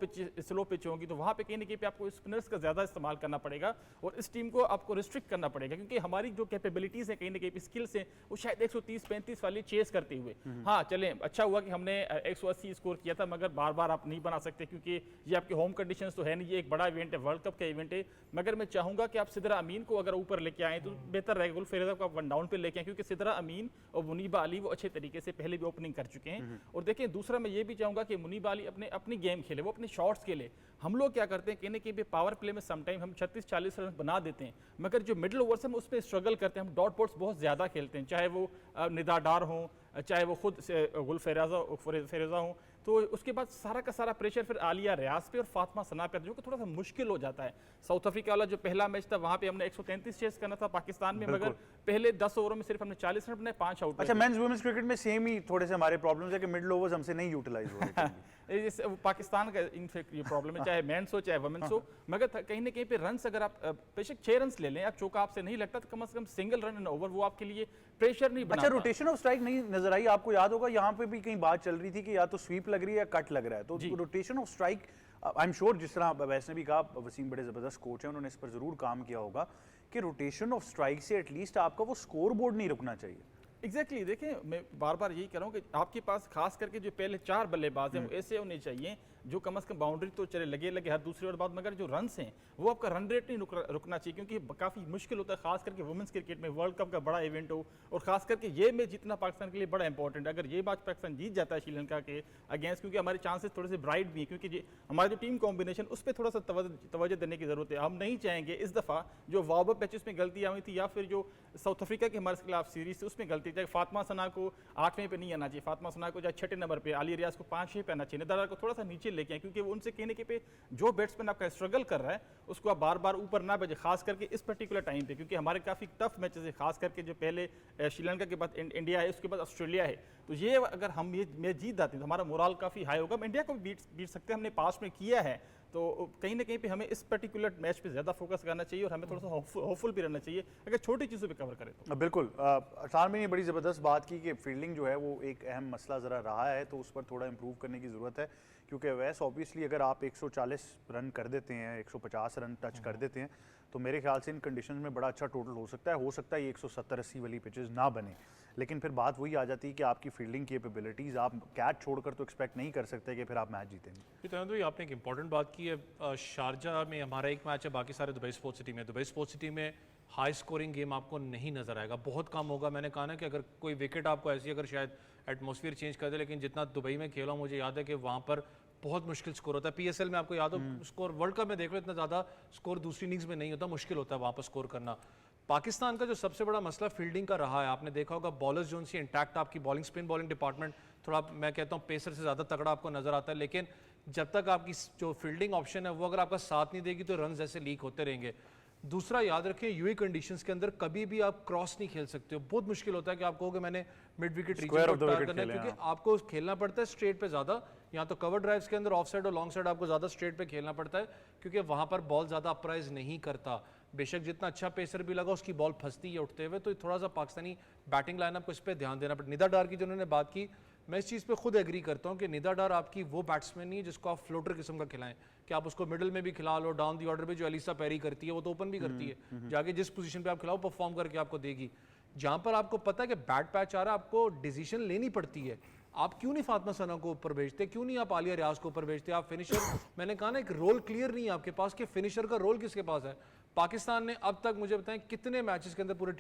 D: पिच होंगी, तो वहाँ पे कहीं ना कहीं पे आपको स्पिनर्स का ज़्यादा इस्तेमाल करना पड़ेगा और इस टीम को आपको रिस्ट्रिक्ट करना पड़ेगा, क्योंकि हमारी जो कैपेबिलिटीज़ है कहीं ना कहीं स्किल्स हैं वो शायद 130-35 वाली चेस करते हुए। हाँ चलें, अच्छा हुआ कि हमने 180 स्कोर किया था, मगर बार बार आप नहीं बना सकते क्योंकि ये आपके होम कंडीशंस तो है नहीं, ये एक बड़ा इवेंट है, वर्ल्ड कप का इवेंट है। मगर मैं चाहूँगा कि आप सिदरा अमीन को अगर ऊपर लेके आएँ तो बेहतर रहेगा, गुल फिरोजा को आप 1 डाउन पे लेके आएँ, क्योंकि सिदरा अमीन और मुनीबा अली वो अच्छे तरीके से पहले भी ओपनिंग कर चुके हैं। और देखिए दूसरा मैं ये भी चाहूँगा कि कि मुनीब अली अपनी गेम खेले, वो अपने शॉट्स खेले। हम लोग क्या करते हैं, कहीं ना कहीं पे पावर प्ले में समटाइम हम 36-40 रन बना देते हैं, मगर जो मिडिल ओवर्स हम उस पर स्ट्रगल करते हैं, हम डॉट बॉल्स बहुत ज़्यादा खेलते हैं, चाहे वो निदा डार हों, चाहे वो खुद गुल फेरेजा हों। तो उसके बाद सारा का सारा प्रेशर फिर आलिया रियाज पे और फातिमा सना पे, जो कि थोड़ा सा मुश्किल हो जाता है। साउथ अफ्रीका वाला जो पहला मैच था वहाँ पे हमने 133 चेस करना था पाकिस्तान में, मगर पहले 10 ओवरों में सिर्फ हमने 40 रन बनाए, 5 आउट।
A: अच्छा, मेंस वुमेन्स क्रिकेट में सेम ही थोड़े से हमारे प्रॉब्लम्स है कि मिडिल ओवर्स हमसे नहीं यूटिलाइज हो रहे हैं।
D: पाकिस्तान का इनफेक्ट ये प्रॉब्लम है, चाहे मेंस हो चाहे वुमेन्स हो, मगर कहीं ना कहीं पे रन्स अगर आप बेशक 6 रन ले लें, आप चौका आपसे नहीं लगता तो कम से कम सिंगल रन इन ओवर वो आपके लिए प्रेशर नहीं बनाता।
A: अच्छा, रोटेशन ऑफ स्ट्राइक नहीं नजर आई आपको? याद होगा यहाँ पे भी कहीं बात चल रही थी कि या तो स्वीप लग रही है या कट लग रहा है, तो rotation of strike I am sure, जिस तरह वैसे भी कहा, वसीम बड़े जबरदस्त कोच हैं, उन्होंने इस पर जरूर काम किया होगा कि रोटेशन ऑफ स्ट्राइक से एटलीस्ट आपका वो स्कोर बोर्ड नहीं रुकना चाहिए।
D: एग्जैक्टली देखें, मैं बार बार यही कह रहा हूँ कि आपके पास खास करके जो पहले 4 बल्लेबाज हैं वो ऐसे होने चाहिए जो कम से कम बाउंड्री तो चले लगे हर दूसरी और बाद, मगर जो रन्स हैं वो आपका रन रेट नहीं रुकना चाहिए, क्योंकि काफ़ी मुश्किल होता है खास करके वुमेंस क्रिकेट में, वर्ल्ड कप का बड़ा इवेंट हो, और खास करके ये मैच जीतना पाकिस्तान के लिए बड़ा इंपॉर्टेंट है। अगर ये मैच पाकिस्तान जीत जाता है श्रीलंका के अगेंस्ट, क्योंकि हमारे चांसेस थोड़े से ब्राइट भी हैं, क्योंकि हमारी जो टीम कॉम्बिनेशन उस पर थोड़ा सा तवज्जो देने की जरूरत है। हम नहीं चाहेंगे इस दफ़ा जो वार्म अप मैचेस में गलतियाँ हुई थी, या फिर जो साउथ अफ्रीका के हमारे खिलाफ सीरीज थी उसमें गलती, चाहे फातिमा सना को 8वें पे नहीं आना चाहिए, फातिमा सना को चाहे 6ठे नंबर पे, आलिया रियाज को 5वें पे आना चाहिए, निदा डार को थोड़ा सा नीचे लेके आए, क्योंकि वो उनसे कहने के पे जो बैट्समैन आपका स्ट्रगल कर रहा है उसको आप बार बार ऊपर ना भेजें, खास करके इस पर्टिकुलर टाइम पे, क्योंकि हमारे काफ़ी टफ मैचेस है, खास करके जो पहले श्रीलंका के बाद इंडिया है, उसके बाद ऑस्ट्रेलिया है। तो ये अगर हम ये मैच जीत जाते हैं तो हमारा मोराल काफ़ी हाई होगा, हम इंडिया को भी बीट सकते हैं, हमने पास में किया है। तो कहीं ना कहीं पे हमें इस पर्टिकुलर मैच पे ज़्यादा फोकस करना चाहिए और हमें थोड़ा सा होपफुल भी रहना चाहिए अगर छोटी चीज़ों पे कवर करें तो।
A: बिल्कुल, अरसान में ये बड़ी ज़बरदस्त बात की कि फील्डिंग जो है वो एक अहम मसला ज़रा रहा है, तो उस पर थोड़ा इंप्रूव करने की ज़रूरत है, क्योंकि वैसे ऑब्वियसली अगर आप 140 रन कर देते हैं, 150 रन टच कर देते हैं, तो मेरे ख्याल से इन कंडीशंस में बड़ा अच्छा टोटल हो सकता है ये 170-80 वाली पिचेस ना बने, लेकिन फिर बात वही आ जाती है कि आपकी फील्डिंग कैपेबिलिटीज़, आप कैच छोड़कर तो एक्सपेक्ट नहीं कर सकते कि फिर आप मैच जीतेंगे।
B: तो भाई आपने एक इंपॉर्टेंट बात की है, शारजा में हमारा एक मैच है, बाकी सारे दुबई स्पोर्ट्स सिटी में। दुबई स्पोर्ट्स सिटी में हाई स्कोरिंग गेम आपको नहीं नजर आएगा, बहुत कम होगा। मैंने कहा ना कि अगर कोई विकेट आपको ऐसी, अगर शायद एटमॉस्फेयर चेंज कर दे, लेकिन जितना दुबई में खेला मुझे याद है कि वहाँ पर बहुत मुश्किल स्कोर होता है। PSL में आपको याद हो स्कोर, वर्ल्ड कप में देख लो इतना ज़्यादा स्कोर दूसरी इनिंग्स में नहीं होता, मुश्किल होता है वहाँ पर स्कोर करना। पाकिस्तान का जो सबसे बड़ा मसला फील्डिंग का रहा है, आपने देखा होगा बॉलर्स जो उनसी इंटैक्ट, आपकी बॉलिंग स्पिन बॉलिंग डिपार्टमेंट थोड़ा, मैं कहता हूँ पेसर से ज़्यादा तगड़ा आपको नजर आता है, लेकिन जब तक आपकी जो फील्डिंग ऑप्शन है वो अगर आपका साथ नहीं देगी तो रन जैसे लीक होते रहेंगे। दूसरा याद रखें, यूए कंडीशंस के अंदर कभी भी आप क्रॉस नहीं खेल सकते हो, बहुत मुश्किल होता है कि आप कहोगे मैंने मिड विकेट रीजन को टार करना है, क्योंकि आपको खेलना पड़ता है स्ट्रेट पे ज़्यादा, या तो कवर ड्राइव्स के अंदर ऑफ साइड और लॉन्ग साइड आपको ज़्यादा स्ट्रेट पे खेलना पड़ता है, क्योंकि वहाँ पर बॉल ज़्यादा अपराइज नहीं करता। बेशक जितना अच्छा पेसर भी लगा उसकी बॉल फंसती है उठते हुए, तो थोड़ा सा पाकिस्तानी बैटिंग लाइनअप को इस पर ध्यान देना पड़ता। निदा डार की जो उन्होंने बात की, मैं इस चीज़ पे खुद एग्री करता हूँ कि निदा डार आपकी वो बैट्समैन नहीं है जिसको आप फ्लोटर किस्म का खिलाएं, कि आप उसको मिडिल में भी खिला लो, डाउन दी ऑर्डर में जो एलिसा पेरी करती है वो तो ओपन भी करती है, जाके जिस पोजीशन पे आप खिलाओ परफॉर्म करके आपको देगी। जहाँ पर आपको पता है कि बैट पैच आ रहा है, आपको डिसीजन लेनी पड़ती है, आप क्यों नहीं फातिमा सना को ऊपर भेजते, क्यों नहीं आप आलिया रियाज को ऊपर भेजते, आप फिनिशर, मैंने कहा ना एक रोल क्लियर नहीं है आपके पास कि फिनिशर का रोल किसके पास है। पाकिस्तान ने अब तक मुझे बताएं कितने मैचेस के अंदर पूरे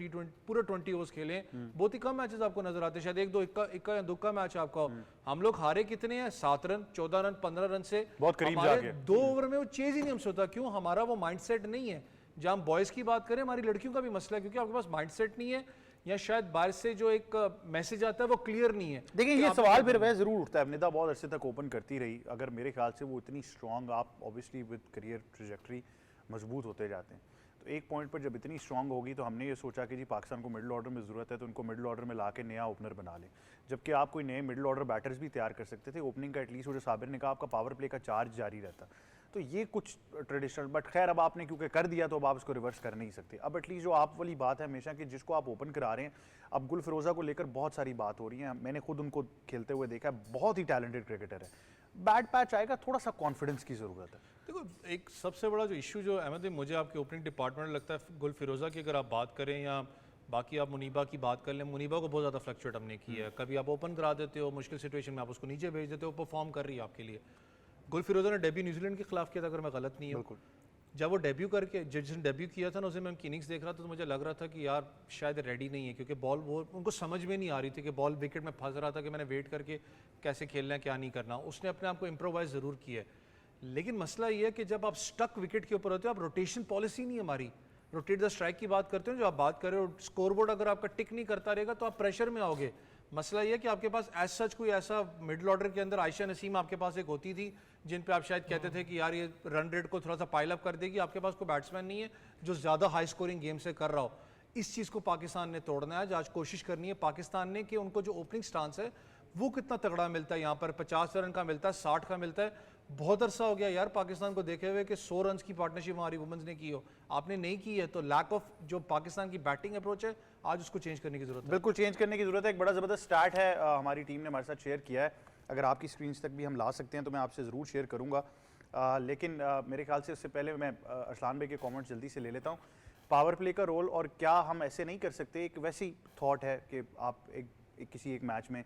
B: पूरे 20 ओवर्स खेले हैं, बहुत ही कम मैचेस आपको नजर आते हैं, शायद एक दो इक्का या दुक्का मैच आपका। हम लोग हारे कितने हैं, 7 रन, 14 रन, 15 रन से,
A: बहुत करीब जाके
B: 2 ओवर में वो चेज ही नहीं हमसे होता। क्यों? हमारा वो माइंडसेट नहीं है। जब हम बॉयज की बात करें, हमारी लड़कियों का भी मसला है, क्योंकि आपके पास माइंडसेट नहीं है, या शायद बाहर से जो एक मैसेज आता है वो क्लियर नहीं है।
A: देखिए ये सवाल फिर वह जरूर उठता है, निदा बहुत अरसे तक ओपन करती रही, अगर मेरे ख्याल से वो इतनी स्ट्रॉन्ग, आप ऑब्वियसली विद करियर ट्रेजेक्टरी मजबूत होते जाते हैं, तो एक पॉइंट पर जब इतनी स्ट्रॉन्ग होगी तो हमने ये सोचा कि जी पाकिस्तान को मिडिल ऑर्डर में ज़रूरत है, तो उनको मिडिल ऑर्डर में ला के नया ओपनर बना लें, जबकि आप कोई नए मिडिल ऑर्डर बैटर्स भी तैयार कर सकते थे। ओपनिंग का एटलीस्ट, वो जो साबिर ने कहा, आपका पावर प्ले का चार्ज जारी रहता, तो ये कुछ ट्रेडिशनल, बट खैर अब आपने क्योंकि कर दिया तो अब आप इसको रिवर्स कर नहीं सकते। अब एटलीस्ट जो आप वाली बात है हमेशा कि जिसको आप ओपन करा रहे हैं, अब गुल फिरोज़ा को लेकर बहुत सारी बात हो रही है, मैंने खुद उनको खेलते हुए देखा है, बहुत ही टैलेंटेड क्रिकेटर है, बैट पैच आएगा, थोड़ा सा कॉन्फिडेंस की ज़रूरत है।
B: देखो एक सबसे बड़ा जो इशू जो अहमद मुझे आपके ओपनिंग डिपार्टमेंट लगता है, गुल फिरोज़ा की अगर आप बात करें या बाकी आप मुनीबा की बात कर लें, मुनीबा को बहुत ज़्यादा फ्लक्चुएट हमने किया है, कभी आप ओपन करा देते हो, मुश्किल सिचुएशन में आप उसको नीचे भेज देते हो, परफॉर्म कर रही है आपके लिए। गुल फिरोज़ा ने डेब्यू न्यूजीलैंड के खिलाफ किया था अगर मैं गलत नहीं हूँ, जब वो डेब्यू करके जिस दिन डेब्यू किया था ना उसे मैं उनकी इनिंग्स देख रहा था तो मुझे लग रहा था कि यार शायद रेडी नहीं है, क्योंकि बॉल वो उनको समझ में नहीं आ रही थी कि बॉल विकेट में फंस रहा था कि मैंने वेट करके कैसे खेलना है क्या नहीं करना। उसने अपने आप को इम्प्रोवाइज ज़रूर किया है, लेकिन मसला ये है कि जब आप स्टक विकेट के ऊपर होते हो, आप रोटेशन पॉलिसी नहीं है हमारी, रोटेट द स्ट्राइक की बात करते हो जो आप बात कर रहे हो, स्कोरबोर्ड अगर आपका टिक नहीं करता रहेगा तो आप प्रेशर में आओगे। मसला ये है कि आपके पास एज सच कोई ऐसा मिडिल ऑर्डर के अंदर आयशा नसीम आपके पास एक होती थी जिन पे आप शायद कहते थे कि यार ये रन रेट को थोड़ा सा पाइल अप कर देगी। आपके पास कोई बैट्समैन नहीं है जो ज़्यादा हाई स्कोरिंग गेम से कर रहा हो। इस चीज़ को पाकिस्तान ने तोड़ना है। आज कोशिश करनी है पाकिस्तान ने कि उनको जो ओपनिंग स्टांस है वो कितना तगड़ा मिलता है। यहाँ पर 50 रन का मिलता है, 60 का मिलता है। बहुत अरसा हो गया यार पाकिस्तान को देखे हुए कि 100 रन की पार्टनरशिप हमारी वुमेन्स ने की हो, आपने नहीं की है। तो लैक ऑफ जो पाकिस्तान की बैटिंग अप्रोच है आज उसको चेंज करने की जरूरत है।
A: बिल्कुल चेंज करने की जरूरत है। एक बड़ा ज़बरदस्त स्टार्ट है हमारी टीम ने हमारे साथ शेयर किया है, अगर आपकी स्क्रीन तक भी हम ला सकते हैं तो मैं आपसे ज़रूर शेयर करूँगा। लेकिन मेरे ख्याल से उससे पहले मैं अरसलान भाई के कमेंट जल्दी से ले लेता हूँ। पावर प्ले का रोल, और क्या हम ऐसे नहीं कर सकते, एक वैसी थॉट है कि आप किसी एक मैच में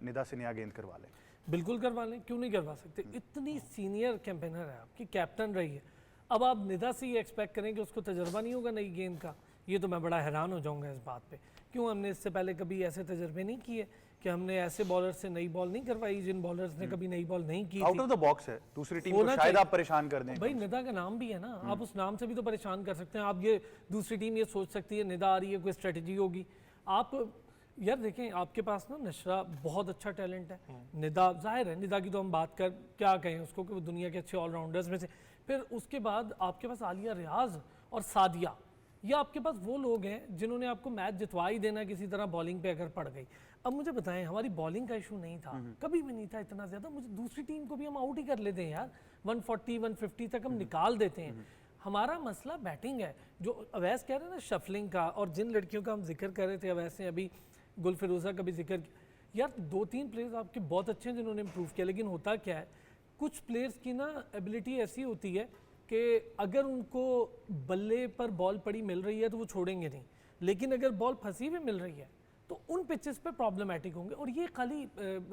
A: निदा से नया गेंद करवा लें?
C: बिल्कुल करवा लें, क्यों नहीं करवा सकते। इतनी सीनियर कैंपेनर है, आपकी कैप्टन रही है। अब आप निदा से ये एक्सपेक्ट करें कि उसको तजर्बा नहीं होगा नई गेंद का, ये तो मैं बड़ा हैरान हो जाऊंगा इस बात पे। क्यों हमने इससे पहले कभी ऐसे तजर्बे नहीं किए कि हमने ऐसे बॉलर से नई बॉल नहीं करवाई जिन बॉलर्स ने कभी नई बॉल नहीं की
A: आउट
C: थी।
A: ऑफ द बॉक्स है, दूसरी टीम को
C: होना
A: शायद
C: चाहिए।
A: आप परेशान कर दें।
C: भाई निदा का नाम भी है ना, आप उस नाम से भी तो परेशान कर सकते हैं। आप ये दूसरी टीम ये सोच सकती है निदा आ रही है, कोई स्ट्रेटजी होगी। आप यार देखें, आपके पास ना नशरा बहुत अच्छा टैलेंट है, निदा जाहिर है, निदा की तो हम बात कर क्या कहें उसको कि वो दुनिया के अच्छे ऑलराउंडर्स में से। फिर उसके बाद आपके पास आलिया रियाज और सादिया, ये आपके पास वो लोग हैं जिन्होंने आपको मैच जितवा ही देना किसी तरह बॉलिंग पे अगर पड़ गई। अब मुझे बताएं, हमारी बॉलिंग का इशू नहीं था, कभी भी नहीं था इतना ज़्यादा। मुझे दूसरी टीम को भी हम आउट ही कर लेते हैं यार, 140 150 तक हम निकाल देते हैं। हमारा मसला बैटिंग है। जो अवैस कह रहे हैं ना शफलिंग का, और जिन लड़कियों का हम जिक्र कर रहे थे अवैस ने अभी गुल फिरोज़ा का भी जिक्र किया, यार 2-3 प्लेयर्स आपके बहुत अच्छे हैं जिन्होंने इम्प्रूव किया। लेकिन होता क्या है, कुछ प्लेयर्स की ना एबिलिटी ऐसी होती है कि अगर उनको बल्ले पर बॉल पड़ी मिल रही है तो वो छोड़ेंगे नहीं, लेकिन अगर बॉल फंसी हुई मिल रही है तो उन पिचेस पे प्रॉब्लमेटिक होंगे। और ये खाली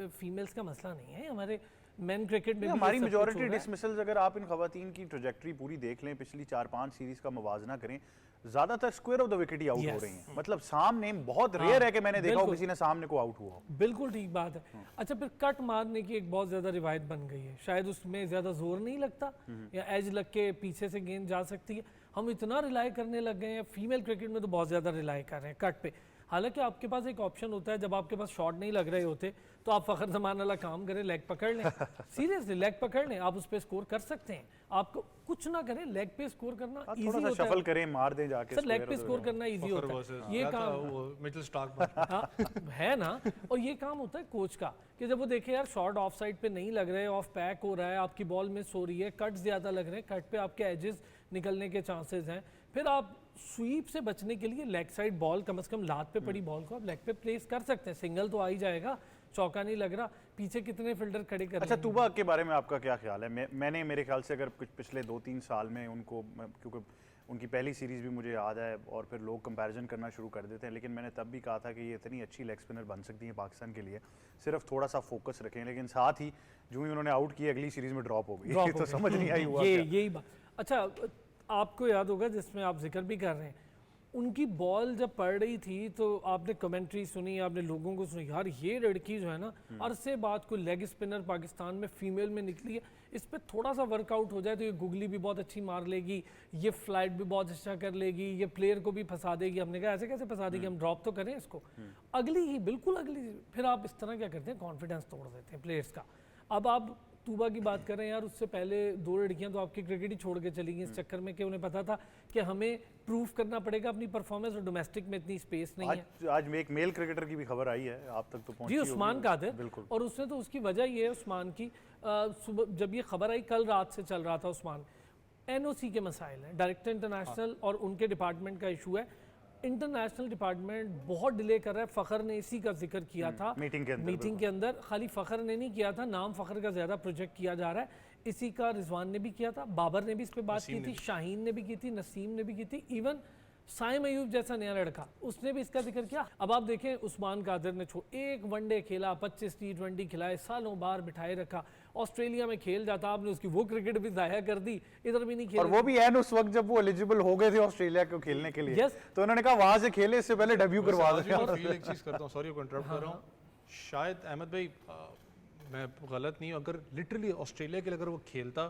C: फीमेल्स का मसला नहीं है, हमारे मेन क्रिकेट में भी
A: हमारी
C: ये सब कुछ
A: मेजॉरिटी
C: हो रहा है।
A: डिसमिसल्स, अगर आप इन खवातीन की ट्रैजेक्टरी पूरी देख लें, पिछली 4-5 सीरीज का मुवाजना करें, ज्यादातर square of the wicket he out हो
C: Yes.
A: रही हैं। मतलब सामने बहुत रेयर है कि मैंने देखा हो
C: बिल्कुल।
A: किसी ने सामने को आउट हुआ हो।
C: बिल्कुल ठीक बात है। अच्छा, फिर कट मारने की एक बहुत ज़्यादा रिवायत बन गई है, शायद उसमें ज़्यादा जोर नहीं लगता या एज लग के पीछे से गेंद जा सकती है। हम इतना रिलाई करने लग गए हैं, फीमेल क्रिकेट में तो बहुत ज़्यादा रिलाई कर रहे हैं कट पे। हालांकि आपके पास एक ऑप्शन होता है, जब आपके पास शॉट नहीं लग रहे होते तो आप फ़खर जमान वाला काम करें, लेग पकड़ लें। सीरियसली लेग पकड़ लें, आप उस पर स्कोर कर सकते हैं। आपको कुछ ना करें, लेग पे स्कोर करना
A: थोड़ा
C: ईजी
A: सा
C: होता
A: शफल
C: है
A: करें, मार दें जाके।
C: सर। लेग
A: square
C: पे
A: of the
C: स्कोर
A: wicket।
C: करना ईजी
B: फखर
C: होता
B: versus-
C: है, ये
B: क्या था
C: काम
B: वो मिचेल स्टार्क पर।
C: हाँ, है ना। और ये काम होता है कोच का कि जब वो देखे यार शॉट ऑफ साइड पे नहीं लग रहे, ऑफ पैक हो रहा है, आपकी बॉल मिस हो रही है, कट ज़्यादा लग रहे हैं, कट पे आपके एजेस निकलने के चांसेस हैं, फिर आप स्वीप से बचने के लिए लेग साइड बॉल, कम से कम लात पे पड़ी बॉल को आप लेग पे प्लेस कर सकते हैं। सिंगल तो आ ही जाएगा, चौका नहीं लग रहा, पीछे कितने फील्डर खड़े कर
A: अच्छा, तूबा के बारे में आपका क्या ख्याल है? मैंने मेरे ख्याल से अगर कुछ पिछले 2-3 साल में उनको, क्योंकि उनकी पहली सीरीज़ भी मुझे याद है और फिर लोग कंपैरिजन करना शुरू कर देते हैं, लेकिन मैंने तब भी कहा था कि ये इतनी अच्छी लेग स्पिनर बन सकती है पाकिस्तान के लिए, सिर्फ थोड़ा सा फोकस रखें। लेकिन साथ ही जो ही उन्होंने आउट किया अगली सीरीज़ में ड्रॉप हो गई तो समझ नहीं आई हुआ
C: ये
A: क्या।
C: यही बात। अच्छा, आपको याद होगा जिसमें आप जिक्र भी कर रहे हैं, उनकी बॉल जब पड़ रही थी तो आपने कमेंट्री सुनी, आपने लोगों को सुनी, यार ये लड़की जो है ना, अरसे बाद कोई लेग स्पिनर पाकिस्तान में फीमेल में निकली है, इस पर थोड़ा सा वर्कआउट हो जाए तो ये गुगली भी बहुत अच्छी मार लेगी, ये फ्लाइट भी बहुत अच्छा कर लेगी, ये प्लेयर को भी फंसा देगी। हमने कहा ऐसे कैसे फंसा देगी, हम ड्रॉप तो करें इसको। अगली ही बिल्कुल अगली, फिर आप इस तरह क्या करते हैं, कॉन्फिडेंस तोड़ देते हैं प्लेयर्स का। अब आप तूबा की बात कर रहे हैं यार, उससे पहले 2 लड़कियां तो आपकी क्रिकेट ही छोड़ के चली गई इस चक्कर में कि उन्हें पता था कि हमें प्रूव करना पड़ेगा अपनी परफॉर्मेंस, और डोमेस्टिक में इतनी स्पेस नहीं है।
A: आज एक मेल क्रिकेटर की भी खबर आई है, आप तक तो पहुंची
C: जी,
A: होगी।
C: उस्मान कादिर।
A: बिल्कुल।
C: और उसने तो, उसकी वजह ये है उस्मान की, सुबह जब ये खबर आई, कल रात से चल रहा था उस्मान, एनओसी के मसाइल हैं, डायरेक्टर इंटरनेशनल और उनके डिपार्टमेंट का इशू है। इंटरनेशनल डिपार्टमेंट बहुत डिले कर रहा है। फ़खर ने इसी का जिक्र किया था
A: मीटिंग के अंदर,
C: खाली फ़खर ने नहीं किया था, नाम फ़खर का ज़्यादा प्रोजेक्ट किया जा रहा है। इसी का रिजवान ने भी किया था, बाबर ने भी इस पे बात की थी, शाहीन ने भी की थी, नसीम ने भी की थी, इवन साइम अयूब जैसा नया लड़का उसने भी इसका जिक्र किया। अब आप देखें, उस्मान कादिर ने एक वनडे खेला, 25 T20 खिलाए, सालों बार बिठाए रखा, ऑस्ट्रेलिया में खेल जाता, आपने उसकी वो क्रिकेट भी ज़ाया कर दी, इधर भी नहीं खेल।
A: और वो भी एन उस वक्त जब वो एलिजिबल हो गए थे ऑस्ट्रेलिया को खेलने के लिए,
C: Yes.
A: तो उन्होंने कहा वहां से खेले, इससे पहले डेब्यू करवा
B: वैसे आज
A: दो।
B: भी मैं feel एक चीज़ करता हूँ, सॉरी को इंटरप्ट कर रहा हूँ, शायद अहमद भाई मैं गलत नहीं हूँ, अगर लिटरली ऑस्ट्रेलिया के लिए अगर वो खेलता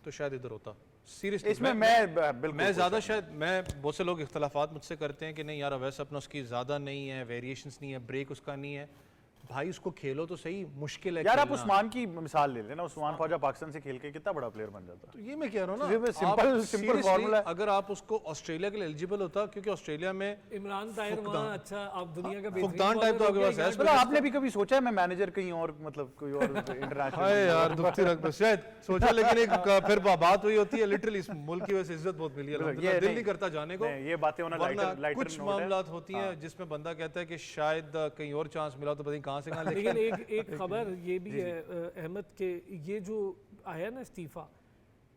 B: तो शायद इधर होता। सीरियसली
A: इसमें मैं बिल्कुल
B: मैं ज़्यादा शायद, मैं बहुत से लोग इख्तलाफात मुझसे करते हैं कि नहीं यार अवैस अपना उसकी ज़्यादा नहीं है, वेरिएशंस नहीं है, ब्रेक उसका नहीं है, भाई उसको खेलो तो सही, मुश्किल है
A: यार आप
B: खेलना।
A: उस्मान की मिसाल ले लेना, उस्मान ख्वाजा पाकिस्तान से खेल के कितना बड़ा प्लेयर बन जाता।
B: तो ये मैं कह रहा हूँ
A: ये
B: ना,
A: simple-
B: आप
A: simple
B: seriously
A: formula है।
B: अगर आप उसको ऑस्ट्रेलिया के लिए एलिजिबल होता, क्योंकि ऑस्ट्रेलिया में
C: इमरान ताहिर वहाँ अच्छा, आप दुनिया का
B: फुकदान टाइप तो आपके पास है।
A: मतलब आपने भी कभी सोचा है मैं मैनेजर कहीं और, मतलब कोई और इंटरनेशनल?
B: हाय यार दुखती रख दो शायद सोचा, लेकिन एक फिर बात वही होती है, लिटरली इस मुल्क की वजह से इज्जत बहुत मिली है, अल्हम्दुलिल्लाह, दिल नहीं करता जाने को।
A: ये बातें होना
B: वरना
A: लाइटर
B: कुछ मामलात होती हैं जिसमें बंदा कहता है कि शायद कहीं और चांस मिला तो पता नहीं कहाँ से कहाँ,
C: लेकिन
B: लेकिन
C: एक खबर ये भी है अहमद के, ये जो आया ना इस्तीफा,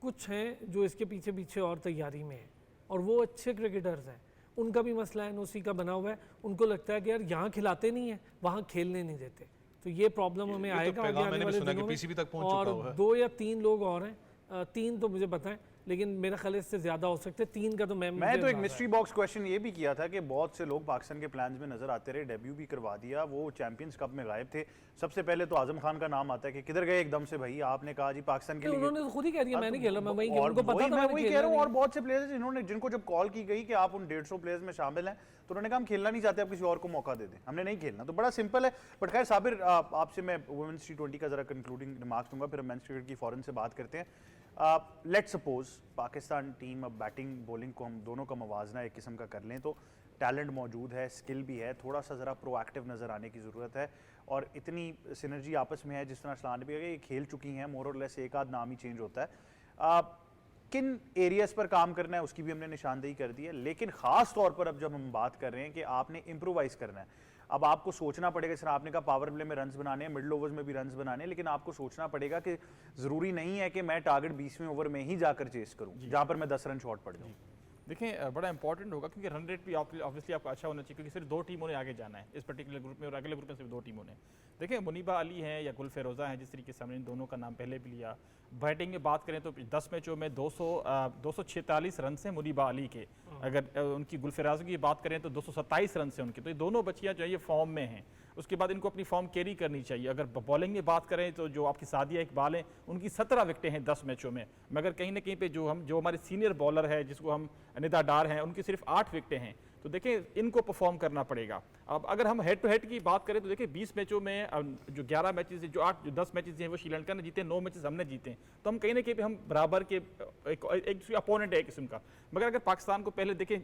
C: कुछ हैं जो इसके पीछे पीछे और तैयारी में है, और वो अच्छे क्रिकेटर्स हैं, उनका भी मसला एनओसी का बना हुआ है, उनको लगता है कि यार यहाँ खिलाते नहीं है, वहाँ खेलने नहीं देते, तो ये प्रॉब्लम हमें
B: तो
C: आएगा
B: पैगाम
C: आगे आने
B: मैंने भी
C: वाले
B: सुना कि
C: दिनों में।
B: PCB तक पहुंच चुका हुआ
C: और
B: है।
C: 2 या 3 लोग और हैं, 3 तो मुझे पता है, लेकिन मेरा ख्याल है इससे ज्यादा हो सकते हैं, 3 का तो
A: मैं
C: मुझे
A: तो एक
C: अंदाजा
A: मिस्ट्री बॉक्स क्वेश्चन ये भी किया था कि बहुत से लोग पाकिस्तान के प्लान्स में नजर आते रहे, डेब्यू भी करवा दिया, वो चैंपियंस कप में गायब थे। सबसे पहले तो आजम खान का नाम आता है कि किधर गए एकदम से भाई, आपने कहा जी पाकिस्तान के
C: है।
A: लिए।
C: उन्होंने तो खुद ही कह दिया मैंने खेला, मैं वहीं
A: और
C: उनको पता
A: वही
C: था
A: मैं
C: मैंने
A: वही कह
C: खेलना
A: रहा हूँ,
C: नहीं।
A: और बहुत से प्लेयर्स जिन्होंने, जिनको जब कॉल की गई कि आप उन 150 प्लेयर्स में शामिल हैं, तो उन्होंने कहा हम खेलना नहीं चाहते, आप किसी और को मौका दे दें, हमने नहीं खेलना। तो बड़ा सिंपल है। बट खैर साबिर, आपसे मैं वुमेन्स T20 का जरा कंक्लूडिंग रिमार्क दूंगा, फिर हम मेंस क्रिकेट की फौरन से बात करते हैं। लेट्स सपोज पाकिस्तान टीम अब बैटिंग बॉलिंग को हम दोनों का मवाजना एक किस्म का कर लें, तो टैलेंट मौजूद है, स्किल भी है, थोड़ा सा ज़रा प्रोएक्टिव नज़र आने की ज़रूरत है, और इतनी सिनर्जी आपस में है, जिस तरह सलान भी है, ये खेल चुकी हैं मोर और लेस, एक आध नाम ही चेंज होता है। किन एरियाज़ पर काम करना है उसकी भी हमने निशानदेही कर दी है, लेकिन ख़ास तौर पर अब जब हम बात कर रहे हैं कि आपने इम्प्रोवाइज़ करना है, अब आपको सोचना पड़ेगा, जैसे आपने कहा पावर प्ले में रन्स बनाने हैं, मिडल ओवर्स में भी रन्स बनाने हैं, लेकिन आपको सोचना पड़ेगा कि ज़रूरी नहीं है कि मैं टारगेट 20वें ओवर में ही जाकर चेस करूं, जहां पर मैं 10 रन शॉट पड़ जाऊं।
D: देखें बड़ा इंपॉर्टेंट होगा, क्योंकि रन रेट भी ऑब्वियसली आपका अच्छा होना चाहिए, क्योंकि सिर्फ 2 टीमों ने आगे जाना है इस पर्टिकुलर ग्रुप में, और अगले ग्रुप में सिर्फ 2 टीमों ने। देखें मुनीबा अली हैं या गुल फेरोज़ा हैं, जिस तरीके से हमने इन दोनों का नाम पहले भी लिया। बैटिंग में बात करें तो 10 मैचों में 246 रन से मुनीबा अली के, अगर उनकी गुल फेरोज़ा की बात करें तो 227 रन से उनके, तो ये दोनों बच्चियाँ जो है ये फॉर्म में हैं। उसके बाद इनको अपनी फॉर्म कैरी करनी चाहिए। अगर बॉलिंग में बात करें तो जो आपकी सादिया इकबाल हैं, उनकी 17 विकेटें हैं 10 मैचों में, मगर कहीं ना कहीं पे जो हमारे सीनियर बॉलर है जिसको हम निदा डार हैं, उनकी सिर्फ 8 विकेटें हैं। तो देखें इनको परफॉर्म करना पड़ेगा। अब अगर हम हेड टू हेड की बात करें तो देखिए 20 मैचों में जो 11 मैचेस हैं, जो 10 मैचेस हैं वो श्रीलंका ने जीते, 9 मैचेस हमने जीते, तो हम कहीं ना कहीं पे हम बराबर के एक अपोनेंट है एक किस्म का। मगर अगर पाकिस्तान को पहले देखें,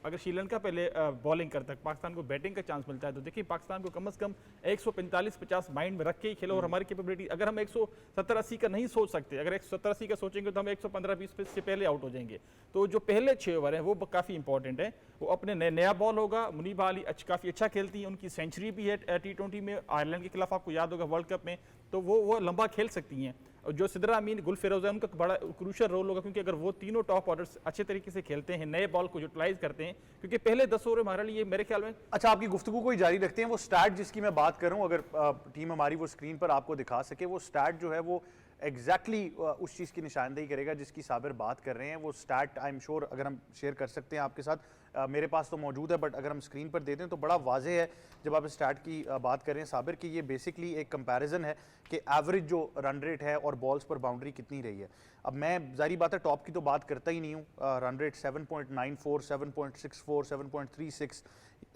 D: अगर श्रीलंका पहले बॉलिंग करता है, पाकिस्तान को बैटिंग का चांस मिलता है, तो देखिए पाकिस्तान को कम से कम 145-50 माइंड में रख के ही खेलो, और हमारी कैपेबिलिटी, अगर हम 170-80 का नहीं सोच सकते, अगर 170-80 का सोचेंगे तो हम 115-20 से पहले आउट हो जाएंगे। तो जो पहले 6 ओवर हैं वो काफ़ी इंपॉर्टेंट है। वो अपने नया बॉल होगा, मुनीबा अली काफ़ी अच्छा खेलती है, उनकी सेंचुरी भी है T20 में, आयरलैंड के खिलाफ आपको याद होगा वर्ल्ड कप में, तो वो लंबा खेल सकती हैं। और जो सिद्रा अमीन, गुल फेरोज़ा, उनका बड़ा क्रूशियल रोल होगा, क्योंकि अगर वो तीनों टॉप ऑर्डर्स अच्छे तरीके से खेलते हैं, नए बॉल को यूटिलाइज करते हैं, क्योंकि पहले 10 ओवर हमारे लिए मेरे ख्याल में।
A: अच्छा, आपकी गुफ्तगू को ही जारी रखते हैं। वो स्टैट जिसकी मैं बात कर रहा हूँ, अगर टीम हमारी वो स्क्रीन पर आपको दिखा सके, वो स्टैट जो है वो एग्जैक्टली उस चीज़ की निशानदेही करेगा जिसकी साबिर बात कर रहे हैं। वो स्टैट आई एम श्योर अगर हम शेयर कर सकते हैं आपके साथ, मेरे पास तो मौजूद है, बट अगर हम स्क्रीन पर दे दें तो बड़ा वाज़ेह है जब आप स्टैट की बात करें साबिर की। ये बेसिकली एक कंपैरिजन है कि एवरेज जो रन रेट है और बॉल्स पर बाउंड्री कितनी रही है। अब मैं जारी बात है टॉप की तो बात करता ही नहीं हूँ। रन रेट 7.94, 7.64, 7.36,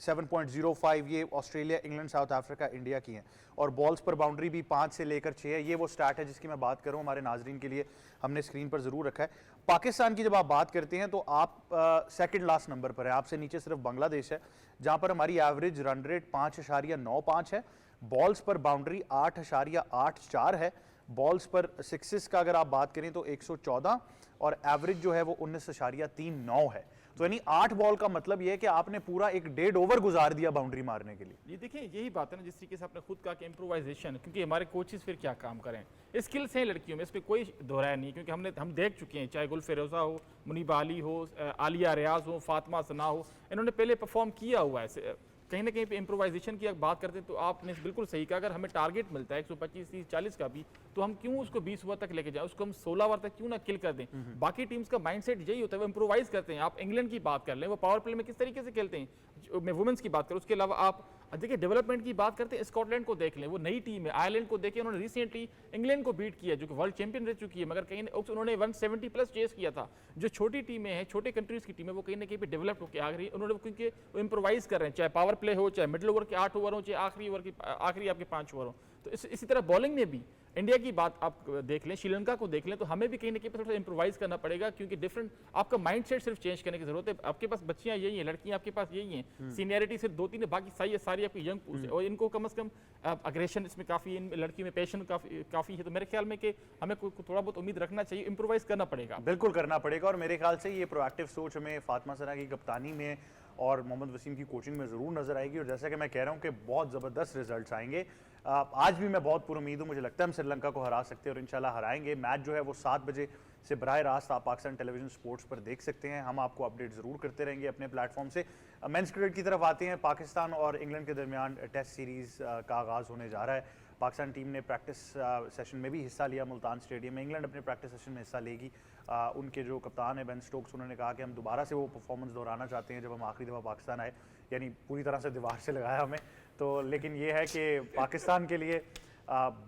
A: 7.05 ये Australia, England, south Africa, India की हैं, और बॉल्स पर बाउंड्री भी 5 से लेकर 6 है। ये वो स्टैट है जिसकी मैं बात कर रहा हूँ, हमारे नाजरीन के लिए हमने स्क्रीन पर ज़रूर रखा है। पाकिस्तान की जब आप बात करते हैं तो आप सेकंड लास्ट नंबर पर है, आपसे नीचे सिर्फ बांग्लादेश है, जहाँ पर हमारी एवरेज रन रेट 5.95 है, बॉल्स पर बाउंड्री 8.84 है, बॉल्स पर सिक्सेस का अगर आप बात करें तो 114, और एवरेज जो है वो 19.39 है। तो यानी 8 बॉल का मतलब ये है कि आपने पूरा एक 1.5 ओवर गुजार दिया बाउंड्री मारने के लिए।
D: ये देखिए यही बात है ना, जिस तरीके से आपने खुद कहा कि इम्प्रोवाइजेशन, क्योंकि हमारे कोचेस फिर क्या काम करें, स्किल्स हैं लड़कियों में, इस पर कोई दोहराया नहीं, क्योंकि हम देख चुके हैं, चाहे गुल फेरोज़ा हो, मुनीबा अली हो, आलिया रियाज हो, फातिमा सना हो, इन्होंने पहले परफॉर्म किया हुआ है। कहीं ना कहीं पे इम्प्रोवाइजेशन की अगर बात करते हैं तो आपने बिल्कुल सही कहा, अगर हमें टारगेट मिलता है 125, 30, 40 का भी, तो हम क्यों उसको 20 ओवर तक लेके जाएं, उसको हम 16 ओवर तक क्यों ना किल कर दें। बाकी टीम्स का माइंडसेट यही होता है, वो इम्प्रोवाइज करते हैं। आप इंग्लैंड की बात कर लें, वो पावर प्ले में किस तरीके से खेलते हैं, मैं वुमेन्स की बात करूं, उसके अलावा आप देखिए डेवलपमेंट की बात करते हैं, स्कॉटलैंड को देख लें, वो नई टीम है। आयरलैंड को देखें, उन्होंने रिसेंटली इंग्लैंड को बीट किया जो कि वर्ल्ड चैंपियन रह चुकी है, मगर कहीं उन्होंने 170 प्लस चेस किया था। जो छोटी टीमें हैं, छोटे कंट्रीज की टीमें, वो कहीं ना कहीं पे डेवलप होकर आ रही है, उन्होंने क्योंकि वो इम्प्रोवाइज कर रहे हैं, चाहे पावर प्ले हो, चाहे मिडिल ओवर के 8 ओवर हो, चाहे आखिरी आपके 5 ओवर हो। तो इसी तरह बॉलिंग में भी इंडिया की बात आप देख लें, श्रीलंका को देख लें, तो हमें भी कहीं ना कहीं थोड़ा सा इम्प्रोवाइज करना पड़ेगा, क्योंकि डिफरेंट आपका माइंडसेट सिर्फ चेंज करने की जरूरत है। आपके पास बच्चियां यही हैं, लड़कियां आपके पास यही हैं, सीनियरिटी सिर्फ 2-3 है, बाकी सारी आपकी यंग पूल्स है, और इनको कम से कम अग्रेशन इसमें काफ़ी, इन लड़कियों में पैशन काफ़ी है। तो मेरे ख्याल में कि हमें थोड़ा बहुत उम्मीद रखना चाहिए, इम्प्रोवाइज करना पड़ेगा।
A: बिल्कुल करना पड़ेगा, और मेरे ख्याल से ये प्रोएक्टिव सोच हमें फातिमा सना की कप्तानी में और मोहम्मद वसीम की कोचिंग में ज़रूर नजर आएगी। और जैसा कि मैं कह रहा हूँ कि बहुत ज़बरदस्त रिजल्ट्स आएंगे। आज भी मैं बहुत पुर उम्मीद हूँ, मुझे लगता है हम श्रीलंका को हरा सकते हैं और इंशाल्लाह हराएंगे। मैच जो है वो 7 बजे से बराह रास्त आप पाकिस्तान टेलीविजन स्पोर्ट्स पर देख सकते हैं। हम आपको अपडेट ज़रूर करते रहेंगे अपने प्लेटफॉर्म से। मेंस क्रिकेट की तरफ आते हैं। पाकिस्तान और इंग्लैंड के दरमियान टेस्ट सीरीज़ का आगाज़ होने जा रहा है। पाकिस्तान टीम ने प्रैक्टिस सेशन में भी हिस्सा लिया मुल्तान स्टेडियम में। इंग्लैंड अपने प्रैक्टिस सेशन में हिस्सा लेगी। उनके जो कप्तान है बेन स्टोक्स, उन्होंने कहा कि हम दोबारा से वो परफॉर्मेंस दोहराना चाहते हैं जब हम आखिरी दफ़ा पाकिस्तान आए, यानी पूरी तरह से दीवार से लगाया हमें। तो लेकिन ये है कि पाकिस्तान के लिए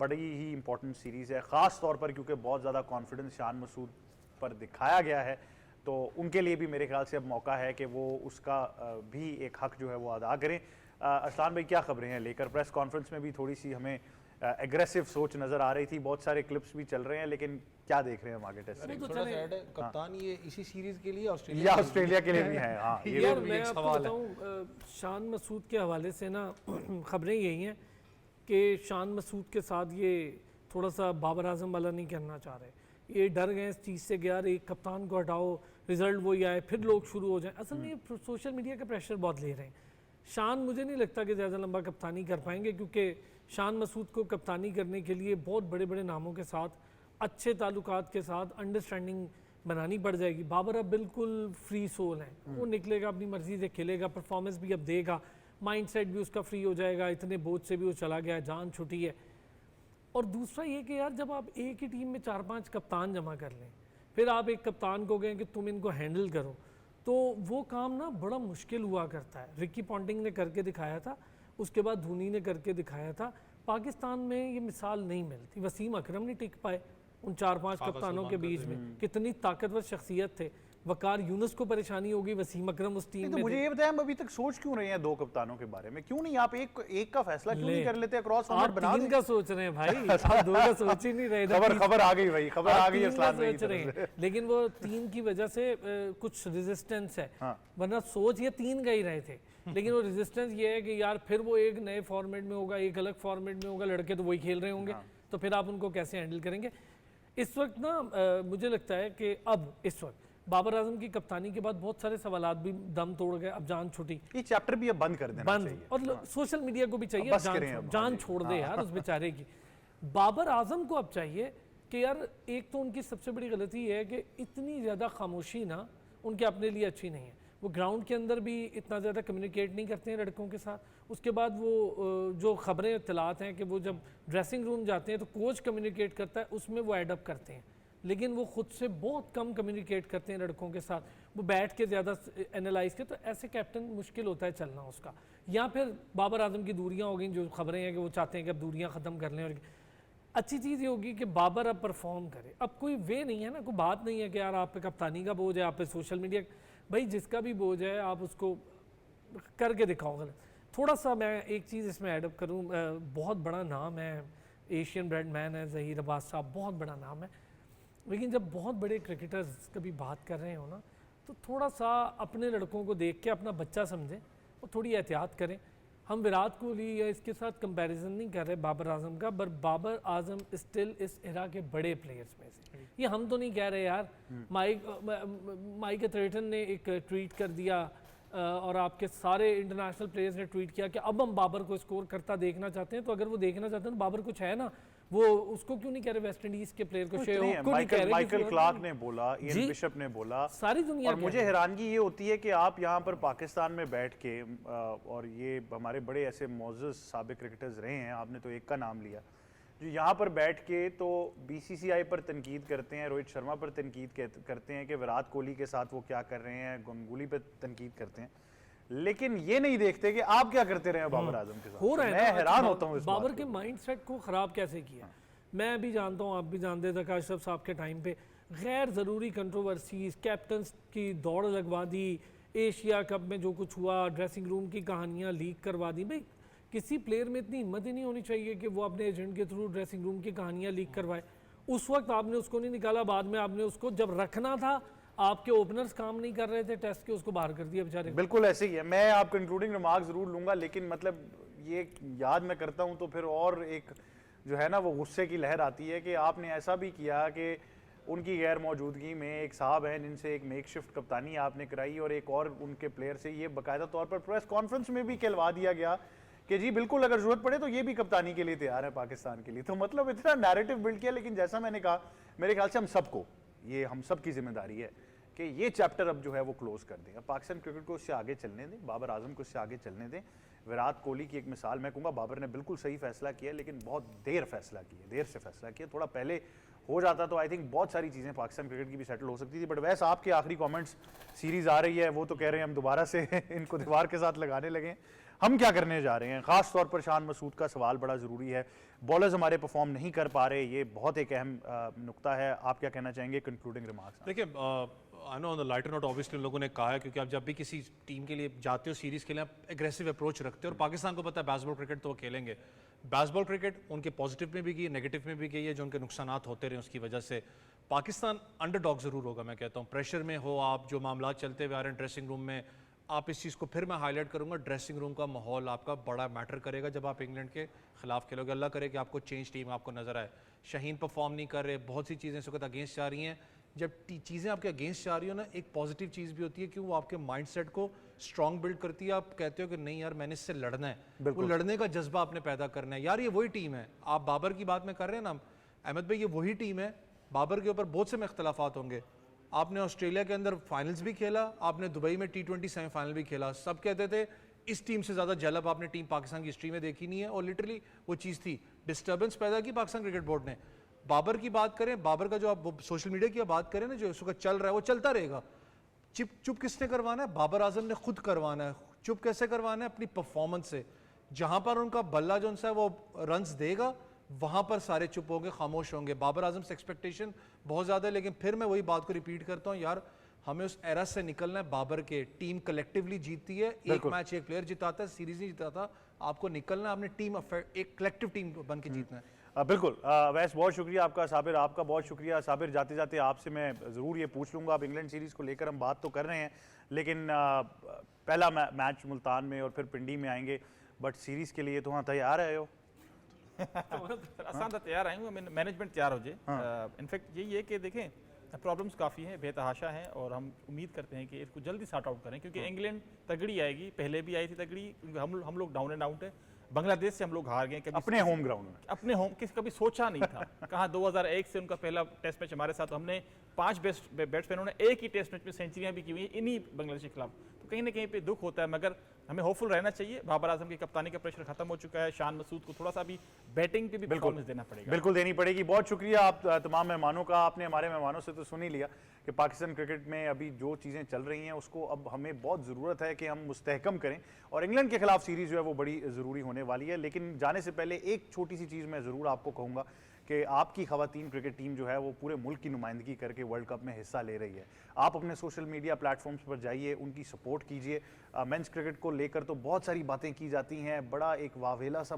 A: बड़ी ही इंपॉर्टेंट सीरीज़ है, ख़ास तौर पर क्योंकि बहुत ज़्यादा कॉन्फिडेंस शान मसूद पर दिखाया गया है। तो उनके लिए भी मेरे ख्याल से अब मौका है कि वो उसका भी एक हक जो है वो अदा करें। असलान भाई, क्या खबरें हैं लेकर? प्रेस कॉन्फ्रेंस में भी थोड़ी सी हमें एग्रेसिव सोच नज़र आ रही थी, बहुत सारे क्लिप्स भी चल रहे हैं, लेकिन क्या देख रहे हैं हम आगे टेस्ट में?
B: थोड़ा सा ऐड है, कप्तान ये इसी सीरीज के लिए
A: या ऑस्ट्रेलिया के लिए भी है? हाँ, ये
C: यार
A: भी
C: मैं
A: एक
C: आपको
A: सवाल है।
C: बताऊं, शान मसूद के हवाले से ना खबरें यही हैं कि शान मसूद के साथ ये थोड़ा सा बाबर आजम वाला नहीं करना चाह रहे। ये डर गए इस चीज़ से कि यार एक कप्तान को हटाओ, रिजल्ट वही आए, फिर लोग शुरू हो जाएं। असल में ये सोशल मीडिया का प्रेशर बहुत ले रहे हैं। शान मुझे नहीं लगता कि ज़्यादा लंबा कप्तानी कर पाएंगे, क्योंकि शान मसूद को कप्तानी करने के लिए बहुत बड़े बड़े नामों के साथ, अच्छे ताल्लुकात के साथ अंडरस्टैंडिंग बनानी पड़ जाएगी। बाबर अब बिल्कुल फ्री सोल है, वो निकलेगा अपनी मर्जी से खेलेगा, परफॉर्मेंस भी अब देगा, माइंडसेट भी उसका फ्री हो जाएगा, इतने बोझ से भी वो चला गया, जान छुटी है। और दूसरा ये कि यार जब आप एक ही टीम में 4-5 कप्तान जमा कर लें, फिर आप एक कप्तान को कहें कि तुम इनको हैंडल करो, तो वो काम ना बड़ा मुश्किल हुआ करता है। रिकी पॉन्टिंग ने करके दिखाया था, उसके बाद धोनी ने करके दिखाया था। पाकिस्तान में ये मिसाल नहीं मिलती। वसीम अकरम नहीं टिक पाए उन 4-5 कप्तानों के बीच में, कितनी ताकतवर शख्सियत थे। वकार यूनुस को परेशानी होगी, वसीम अकरम उस टीम
A: तो
C: में
A: मुझे
C: थे।
A: ये बताएं, हम अभी तक सोच क्यों रहे हैं 2 कप्तानों के बारे में? क्यों नहीं आप एक का फैसला क्यों नहीं कर लेते? अक्रॉस फॉर्मेट
C: आप
A: बना
C: 3
A: दें।
C: का सोच रहे हैं भाई, आप 2 का सोच ही नहीं रहे।
A: खबर आ गई भाई, खबर आ गई
C: तीन का
A: असलान भाई की
C: सोच रहे
A: तरफ से।
C: हैं, लेकिन वो 3 की वजह से कुछ रेजिस्टेंस है।
A: हाँ।
C: वरना सोच ये 3 का ही रहे थे, लेकिन वो रेजिस्टेंस ये है कि यार फिर वो एक नए फॉर्मेट में होगा, एक अलग फॉर्मेट में होगा, लड़के तो वही खेल रहे होंगे, तो फिर आप उनको कैसे हैंडल करेंगे? इस वक्त ना मुझे लगता है कि अब इस वक्त बाबर आजम की कप्तानी के बाद बहुत सारे सवालात भी दम तोड़ गए, अब जान छुटी,
A: ये चैप्टर भी अब बंद कर देना
C: बंद।
A: चाहिए।
C: और सोशल मीडिया को भी चाहिए
A: अब बस
C: जान
A: करें अब,
C: जान
A: हाँ
C: छोड़ दे यार उस बेचारे की। बाबर आजम को अब चाहिए कि यार, एक तो उनकी सबसे बड़ी गलती है कि इतनी ज़्यादा खामोशी ना उनके अपने लिए अच्छी नहीं है। वो ग्राउंड के अंदर भी इतना ज़्यादा कम्युनिकेट नहीं करते हैं लड़कों के साथ। उसके बाद वो जो खबरें इत्तलात हैं कि वो जब ड्रेसिंग रूम जाते हैं तो कोच कम्युनिकेट करता है, उसमें वो एडअप करते हैं, लेकिन वो खुद से बहुत कम कम्युनिकेट करते हैं लड़कों के साथ। वो बैठ के ज़्यादा एनालाइज के, तो ऐसे कैप्टन मुश्किल होता है चलना उसका। या फिर बाबर आजम की दूरियां हो गई, जो खबरें हैं कि वो चाहते हैं कि अब दूरियां ख़त्म कर लें। और अच्छी चीज़ ये होगी कि बाबर अब परफॉर्म करे। अब कोई वे नहीं है ना, कोई बात नहीं है कि यार आप पे कप्तानी का बोझ है, आप पे सोशल मीडिया, भाई जिसका भी बोझ है आप उसको करके दिखाओ। गलत थोड़ा सा मैं एक चीज़ इसमें एडअप करूँ, बहुत बड़ा नाम है, एशियन ब्रेड मैन है ज़हीर अब्बास साहब, बहुत बड़ा नाम है, लेकिन जब बहुत बड़े क्रिकेटर्स कभी बात कर रहे हो ना, तो थोड़ा सा अपने लड़कों को देख के अपना बच्चा समझें और थोड़ी एहतियात करें। हम विराट कोहली या इसके साथ कंपैरिजन नहीं कर रहे बाबर आजम का, पर बाबर आजम स्टिल इस एरा के बड़े प्लेयर्स में से। ये हम तो नहीं कह रहे यार। माइक एथरटन ने एक ट्वीट कर दिया और आपके सारे इंटरनेशनल प्लेयर्स ने ट्वीट किया कि अब हम बाबर को स्कोर करता देखना चाहते हैं। तो अगर वो देखना चाहते हैं तो बाबर कुछ है ना, वो उसको क्यों नहीं कह रहे वेस्ट इंडीज के प्लेयर को,
A: कुछ
C: शेख
A: नहीं है।
C: को नहीं कह रहे
A: माइकल
C: किसी और
A: क्लार्क
C: को?
A: ने बोला,
C: जी।
A: इयन बिशप ने बोला,
C: सारी दुनिया
A: और
C: कह
A: मुझे
C: रही है।
A: हैरानगी ये होती है कि आप यहाँ पर पाकिस्तान में बैठ के और ये हमारे बड़े ऐसे मोअज़्ज़ज़ साबिक क्रिकेटर्स रहे हैं, आपने तो एक का नाम लिया, जो यहाँ पर बैठ के तो बीसीसीआई पर तनकीद करते हैं, रोहित शर्मा पर तनकीद करते हैं कि विराट कोहली के साथ वो क्या कर रहे हैं, गंगूली पर तनकीद करते हैं, लेकिन ये नहीं देखते कि आप क्या करते रहे हैं बाबर आजम के साथ।
C: हो रहा है
A: मैं
C: ना,
A: हैरान होता हूँ इस बात
C: बाबर
A: को।
C: के माइंडसेट को ख़राब कैसे किया। मैं भी जानता हूँ, आप भी जानते थे, काशिफ साहब के टाइम पे गैर ज़रूरी कंट्रोवर्सीज, कैप्टन की दौड़ लगवा दी, एशिया कप में जो कुछ हुआ, ड्रेसिंग रूम की कहानियाँ लीक करवा दी। भाई किसी प्लेयर में इतनी हिम्मत ही नहीं होनी चाहिए कि वो अपने एजेंट के थ्रू ड्रेसिंग रूम की कहानियाँ लीक करवाए। उस वक्त आपने उसको नहीं निकाला, बाद में आपने उसको जब रखना था, आपके ओपनर्स काम नहीं कर रहे थे टेस्ट के, उसको बाहर कर दिया बेचारे को।
A: बिल्कुल ऐसे ही है। मैं आप कंक्लूडिंग रिमार्क जरूर लूंगा, लेकिन मतलब ये याद मैं करता हूं तो फिर और एक जो है ना वो गुस्से की लहर आती है कि आपने ऐसा भी किया कि उनकी गैर मौजूदगी में एक साहब हैं जिनसे एक मेकशिफ्ट कप्तानी आपने कराई और एक और उनके प्लेयर से ये बाकायदा तौर पर प्रेस कॉन्फ्रेंस में भी कहलवा दिया गया कि जी बिल्कुल अगर जरूरत पड़े तो ये भी कप्तानी के लिए तैयार है पाकिस्तान के लिए। तो मतलब इतना नैरेटिव बिल्ड किया, लेकिन जैसा मैंने कहा, मेरे ख्याल से हम सबको, ये हम सब की जिम्मेदारी है कि ये चैप्टर अब जो है वो क्लोज कर दें। अब पाकिस्तान क्रिकेट को इससे आगे चलने दें, बाबर आजम को इससे आगे चलने दें। विराट कोहली की एक मिसाल मैं कहूँगा, बाबर ने बिल्कुल सही फैसला किया, लेकिन बहुत देर फैसला किया, देर से फैसला किया। थोड़ा पहले हो जाता तो आई थिंक बहुत सारी चीज़ें पाकिस्तान क्रिकेट की भी सेटल हो सकती थी। बट वैसे आपके आखिरी कमेंट्स, सीरीज़ आ रही है, वो तो कह रहे हैं हम दोबारा से इनको दीवार के साथ लगाने लगे। हम क्या करने जा रहे हैं? ख़ास तौर पर शान मसूद का सवाल बड़ा ज़रूरी है। बॉलर्स हमारे परफॉर्म नहीं कर पा रहे, ये बहुत एक अहम नुक्ता है। आप क्या कहना चाहेंगे कंक्लूडिंग रिमार्क्स?
B: देखिए, I know on the lighter note obviously लोगों ने कहा है, क्योंकि आप जब भी किसी टीम के लिए जाते हो सीरीज़ के लिए, आप एग्रेसिव अप्रोच रखते हो, और पाकिस्तान को पता है बेसबॉल क्रिकेट तो वो खेलेंगे। बेसबॉल क्रिकेट उनके पॉजिटिव में भी गई है, नेगेटिव में भी गई है, जो उनके नुकसानात होते रहे उसकी वजह से पाकिस्तान अंडरडॉग ज़रूर होगा। मैं कहता हूँ प्रेशर में हो आप, जो मामला चलते हुए आ रहे हैं ड्रेसिंग रूम में, आप इस चीज़ को फिर मैं हाईलाइट करूंगा, ड्रेसिंग रूम का माहौल आपका बड़ा मैटर करेगा जब आप इंग्लैंड के खिलाफ खेलोगे। अल्लाह करे कि आपको चेंज टीम आपको नजर आए। शाहीन परफॉर्म नहीं कर रहे, बहुत सी चीज़ें इस वक्त अगेंस्ट जा रही हैं। जब चीज़ें आपके अगेंस्ट जा रही हो ना, एक पॉजिटिव चीज़ भी होती है कि वो आपके माइंडसेट को स्ट्रॉन्ग बिल्ड करती है। आप कहते हो कि नहीं यार मैंने इससे लड़ना है, वो लड़ने का जज्बा आपने पैदा करना है। यार ये वही टीम है, आप बाबर की बात में कर रहे हैं ना अहमद भाई, ये वही टीम है। बाबर के ऊपर बहुत से में इख्तलाफात होंगे। आपने ऑस्ट्रेलिया के अंदर फाइनल्स भी खेला, आपने दुबई में T20 सेमीफाइनल भी खेला। सब कहते थे इस टीम से ज़्यादा जलब आपने टीम पाकिस्तान की हिस्ट्री में देखी नहीं है, और लिटरली वो चीज़ थी। डिस्टर्बेंस पैदा की पाकिस्तान क्रिकेट बोर्ड ने। बाबर की बात करें, बाबर का जो आप सोशल मीडिया की बात करें ना, जो इस वक्त चल रहा है वो चलता रहेगा। चुप किसने करवाना है? बाबर आजम ने खुद करवाना है। चुप कैसे करवाना है? अपनी परफॉर्मेंस से। जहां पर उनका बल्ला जो है वो रन्स देगा, वहां पर सारे चुप होंगे, खामोश होंगे। बाबर आजम से एक्सपेक्टेशन बहुत ज़्यादा है, लेकिन फिर मैं वही बात को रिपीट करता हूँ यार, हमें उस एरा से निकलना है। बाबर के टीम कलेक्टिवली जीतती है, एक मैच एक प्लेयर जिताता है, सीरीज नहीं जिताता। आपको निकलना है, आपने टीम एक कलेक्टिव टीम बन के जीतना है।
A: बिल्कुल। वैसे बहुत शुक्रिया आपका साबिर, आपका बहुत शुक्रिया साबिर। जाते जाते आपसे मैं ज़रूर ये पूछ लूँगा, अब इंग्लैंड सीरीज़ को लेकर हम बात तो कर रहे हैं, लेकिन पहला मैच मुल्तान में और फिर पिंडी में आएंगे, बट सीरीज़ के लिए तो वहाँ तैयार है हो?
D: आसान था, तैयार आएंगे, मैनेजमेंट तैयार हो जाए। इनफैक्ट यही है कि देखें प्रॉब्लम्स काफ़ी हैं, बेतहाशा हैं, और हम उम्मीद करते हैं कि इसको जल्दी सॉर्ट आउट करें, क्योंकि इंग्लैंड तगड़ी आएगी, पहले भी आई थी तगड़ी, क्योंकि हम लोग डाउन एंड आउट है। बांग्लादेश से हम लोग हार गए, कभी
A: अपने होम ग्राउंड में,
D: अपने होम कभी सोचा नहीं था। कहाँ 2001 से उनका पहला टेस्ट मैच हमारे साथ, हमने 5 बेस्ट बैट्समैनों ने एक ही टेस्ट मैच में सेंचुरियां भी की हुई इन्हीं बांग्लादेश के खिलाफ। तो कहीं ना कहीं पे दुख होता है, मगर हमें होपफुल रहना चाहिए। बाबर आजम की कप्तानी का प्रेशर खत्म हो चुका है, शान मसूद को थोड़ा सा भी बैटिंग पे भी परफॉर्मेंस देना पड़ेगा।
A: बिल्कुल देनी पड़ेगी। बहुत शुक्रिया आप तमाम मेहमानों का। आपने हमारे मेहमानों से तो सुन ही लिया कि पाकिस्तान क्रिकेट में अभी जो चीज़ें चल रही हैं उसको अब हमें बहुत ज़रूरत है कि हम मुस्तहकम करें, और इंग्लैंड के खिलाफ सीरीज़ जो है वो बड़ी ज़रूरी होने वाली है। लेकिन जाने से पहले एक छोटी सी चीज़ मैं ज़रूर आपको कहूँगा कि आपकी ख़वातीन क्रिकेट टीम जो है वो पूरे मुल्क की नुमाइंदगी करके वर्ल्ड कप में हिस्सा ले रही है। आप अपने सोशल मीडिया प्लेटफॉर्म्स पर जाइए, उनकी सपोर्ट कीजिए। मेंस क्रिकेट को लेकर तो बहुत सारी बातें की जाती हैं, बड़ा एक वावेला सा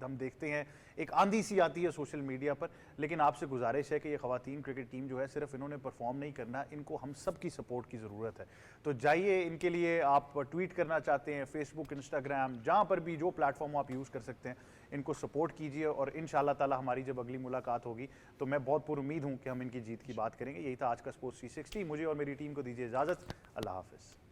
A: हम देखते हैं, एक आंधी सी आती है सोशल मीडिया पर, लेकिन आपसे गुजारिश है कि ये ख़वातीन क्रिकेट टीम जो है सिर्फ इन्होंने परफॉर्म नहीं करना, इनको हम सब की सपोर्ट की ज़रूरत है। तो जाइए, इनके लिए आप ट्वीट करना चाहते हैं, फेसबुक, इंस्टाग्राम, जहाँ पर भी जो प्लेटफॉर्म आप यूज़ कर सकते हैं, इनको सपोर्ट कीजिए। और इंशाअल्लाह ताला हमारी जब अगली मुलाकात होगी तो मैं बहुत पुरुम्मीद हूँ कि हम इनकी जीत की बात करेंगे। यही था आज का स्पोर्ट्स 360। मुझे और मेरी टीम को दीजिए इजाज़त। अल्लाह हाफ़िज़।